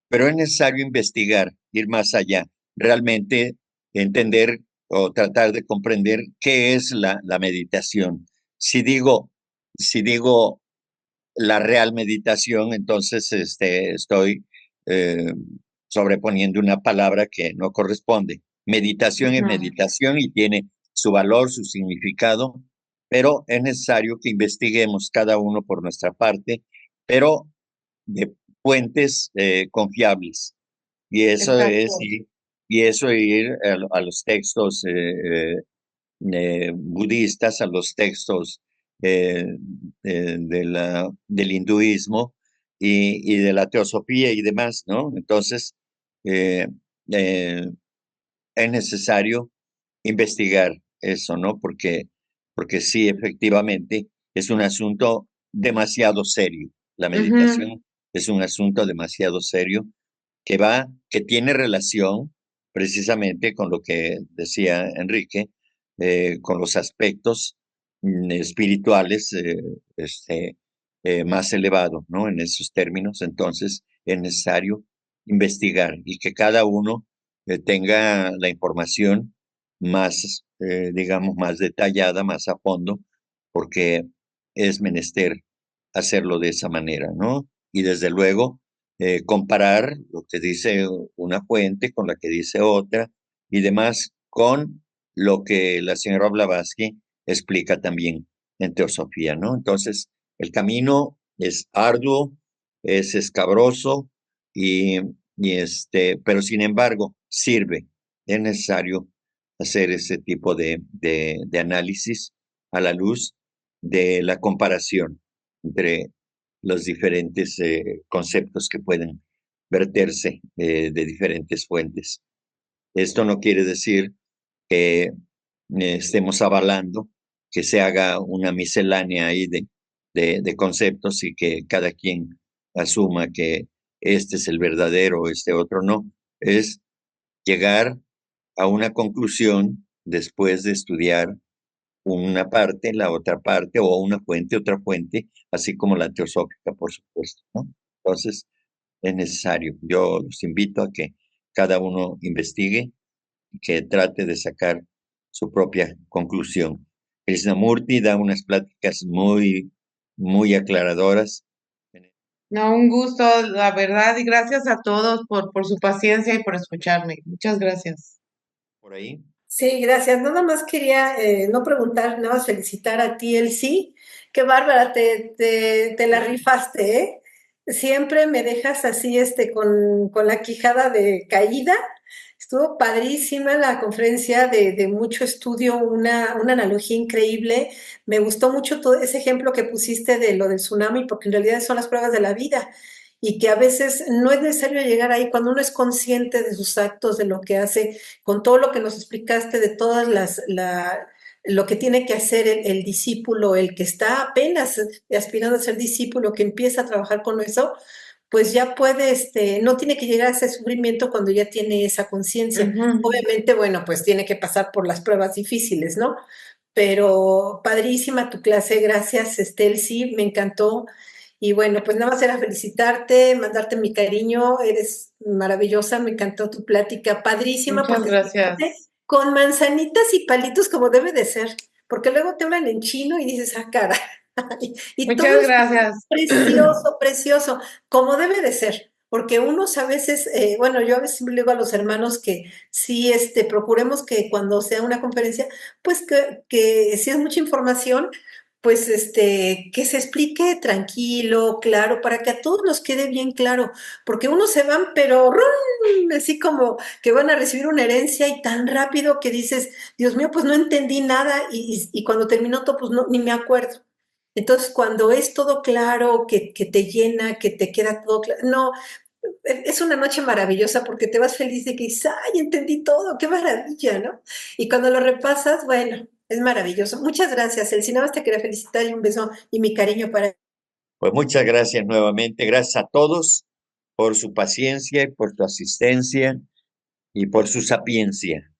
pero es necesario investigar, ir más allá, realmente entender o tratar de comprender qué es la meditación. Si digo la real meditación, entonces estoy eh, sobreponiendo una palabra que no corresponde. Meditación es meditación y tiene su valor, su significado, pero es necesario que investiguemos cada uno por nuestra parte, pero de fuentes confiables. Y eso es Exacto. ir a los textos budistas, a los textos eh, del hinduismo y de la teosofía y demás, ¿no? Entonces, eh, eh, es necesario investigar eso, ¿no? Porque sí, efectivamente, es un asunto demasiado serio. La Ujú. meditación es un asunto demasiado serio que tiene relación precisamente con lo que decía Enrique, con los aspectos espirituales, este, más elevado, ¿no? En esos términos, entonces es necesario investigar y que cada uno tenga la información más, digamos, más detallada, más a fondo, porque es menester hacerlo de esa manera, ¿no? Y desde luego, comparar lo que dice una fuente con la que dice otra y demás con lo que la señora Blavatsky explica también en teosofía, ¿no? Entonces, el camino es arduo, es escabroso y, pero sin embargo sirve. Es necesario hacer ese tipo de análisis a la luz de la comparación entre los diferentes conceptos que pueden verterse de diferentes fuentes. Esto no quiere decir que estemos avalando que se haga una miscelánea ahí de conceptos y que cada quien asuma que este es el verdadero, este otro no. Es llegar a una conclusión después de estudiar una parte, la otra parte, o una fuente, otra fuente, así como la teosófica, por supuesto, ¿no? Entonces, es necesario. Yo los invito a que cada uno investigue, que trate de sacar su propia conclusión. Krishnamurti da unas pláticas muy aclaradoras. No, un gusto, la verdad, y gracias a todos por su paciencia y por escucharme. Muchas gracias. Por ahí. Sí, gracias. Nada más quería no preguntar, nada más felicitar a ti, Elsie. Qué bárbara, te la rifaste, ¿eh? Siempre me dejas así, con la quijada de caída. Estuvo padrísima la conferencia de mucho estudio, una analogía increíble. Me gustó mucho todo ese ejemplo que pusiste de lo del tsunami, porque en realidad son las pruebas de la vida y que a veces no es necesario llegar ahí cuando uno es consciente de sus actos, de lo que hace, con todo lo que nos explicaste, de todas lo que tiene que hacer el discípulo, el que está apenas aspirando a ser discípulo, que empieza a trabajar con eso, pues ya puede, no tiene que llegar a ese sufrimiento cuando ya tiene esa conciencia. Obviamente, bueno, pues tiene que pasar por las pruebas difíciles, ¿no? Pero padrísima tu clase, gracias, Estel, sí, me encantó. Y bueno, pues nada más era felicitarte, mandarte mi cariño, eres maravillosa, me encantó tu plática, padrísima, Muchas porque gracias. con manzanitas y palitos como debe de ser, porque luego te hablan en chino y dices, ah, cara, y todo Muchas es gracias. precioso, precioso, como debe de ser. Porque unos a veces, bueno, yo a veces le digo a los hermanos que sí, procuremos que cuando sea una conferencia, pues que si es mucha información, pues que se explique tranquilo, claro, para que a todos nos quede bien claro, porque unos se van, pero ¡rum! Así como que van a recibir una herencia y tan rápido que dices, Dios mío, pues no entendí nada y cuando terminó todo, pues no, ni me acuerdo. Entonces, cuando es todo claro, que te llena, que te queda todo claro, no, es una noche maravillosa porque te vas feliz de que dices, ay, entendí todo, qué maravilla, ¿no? Y cuando lo repasas, bueno, es maravilloso. Muchas gracias, Elsie. Nada más te quería felicitar y un beso y mi cariño para Pues muchas gracias nuevamente. Gracias a todos por su paciencia y por su asistencia y por su sapiencia.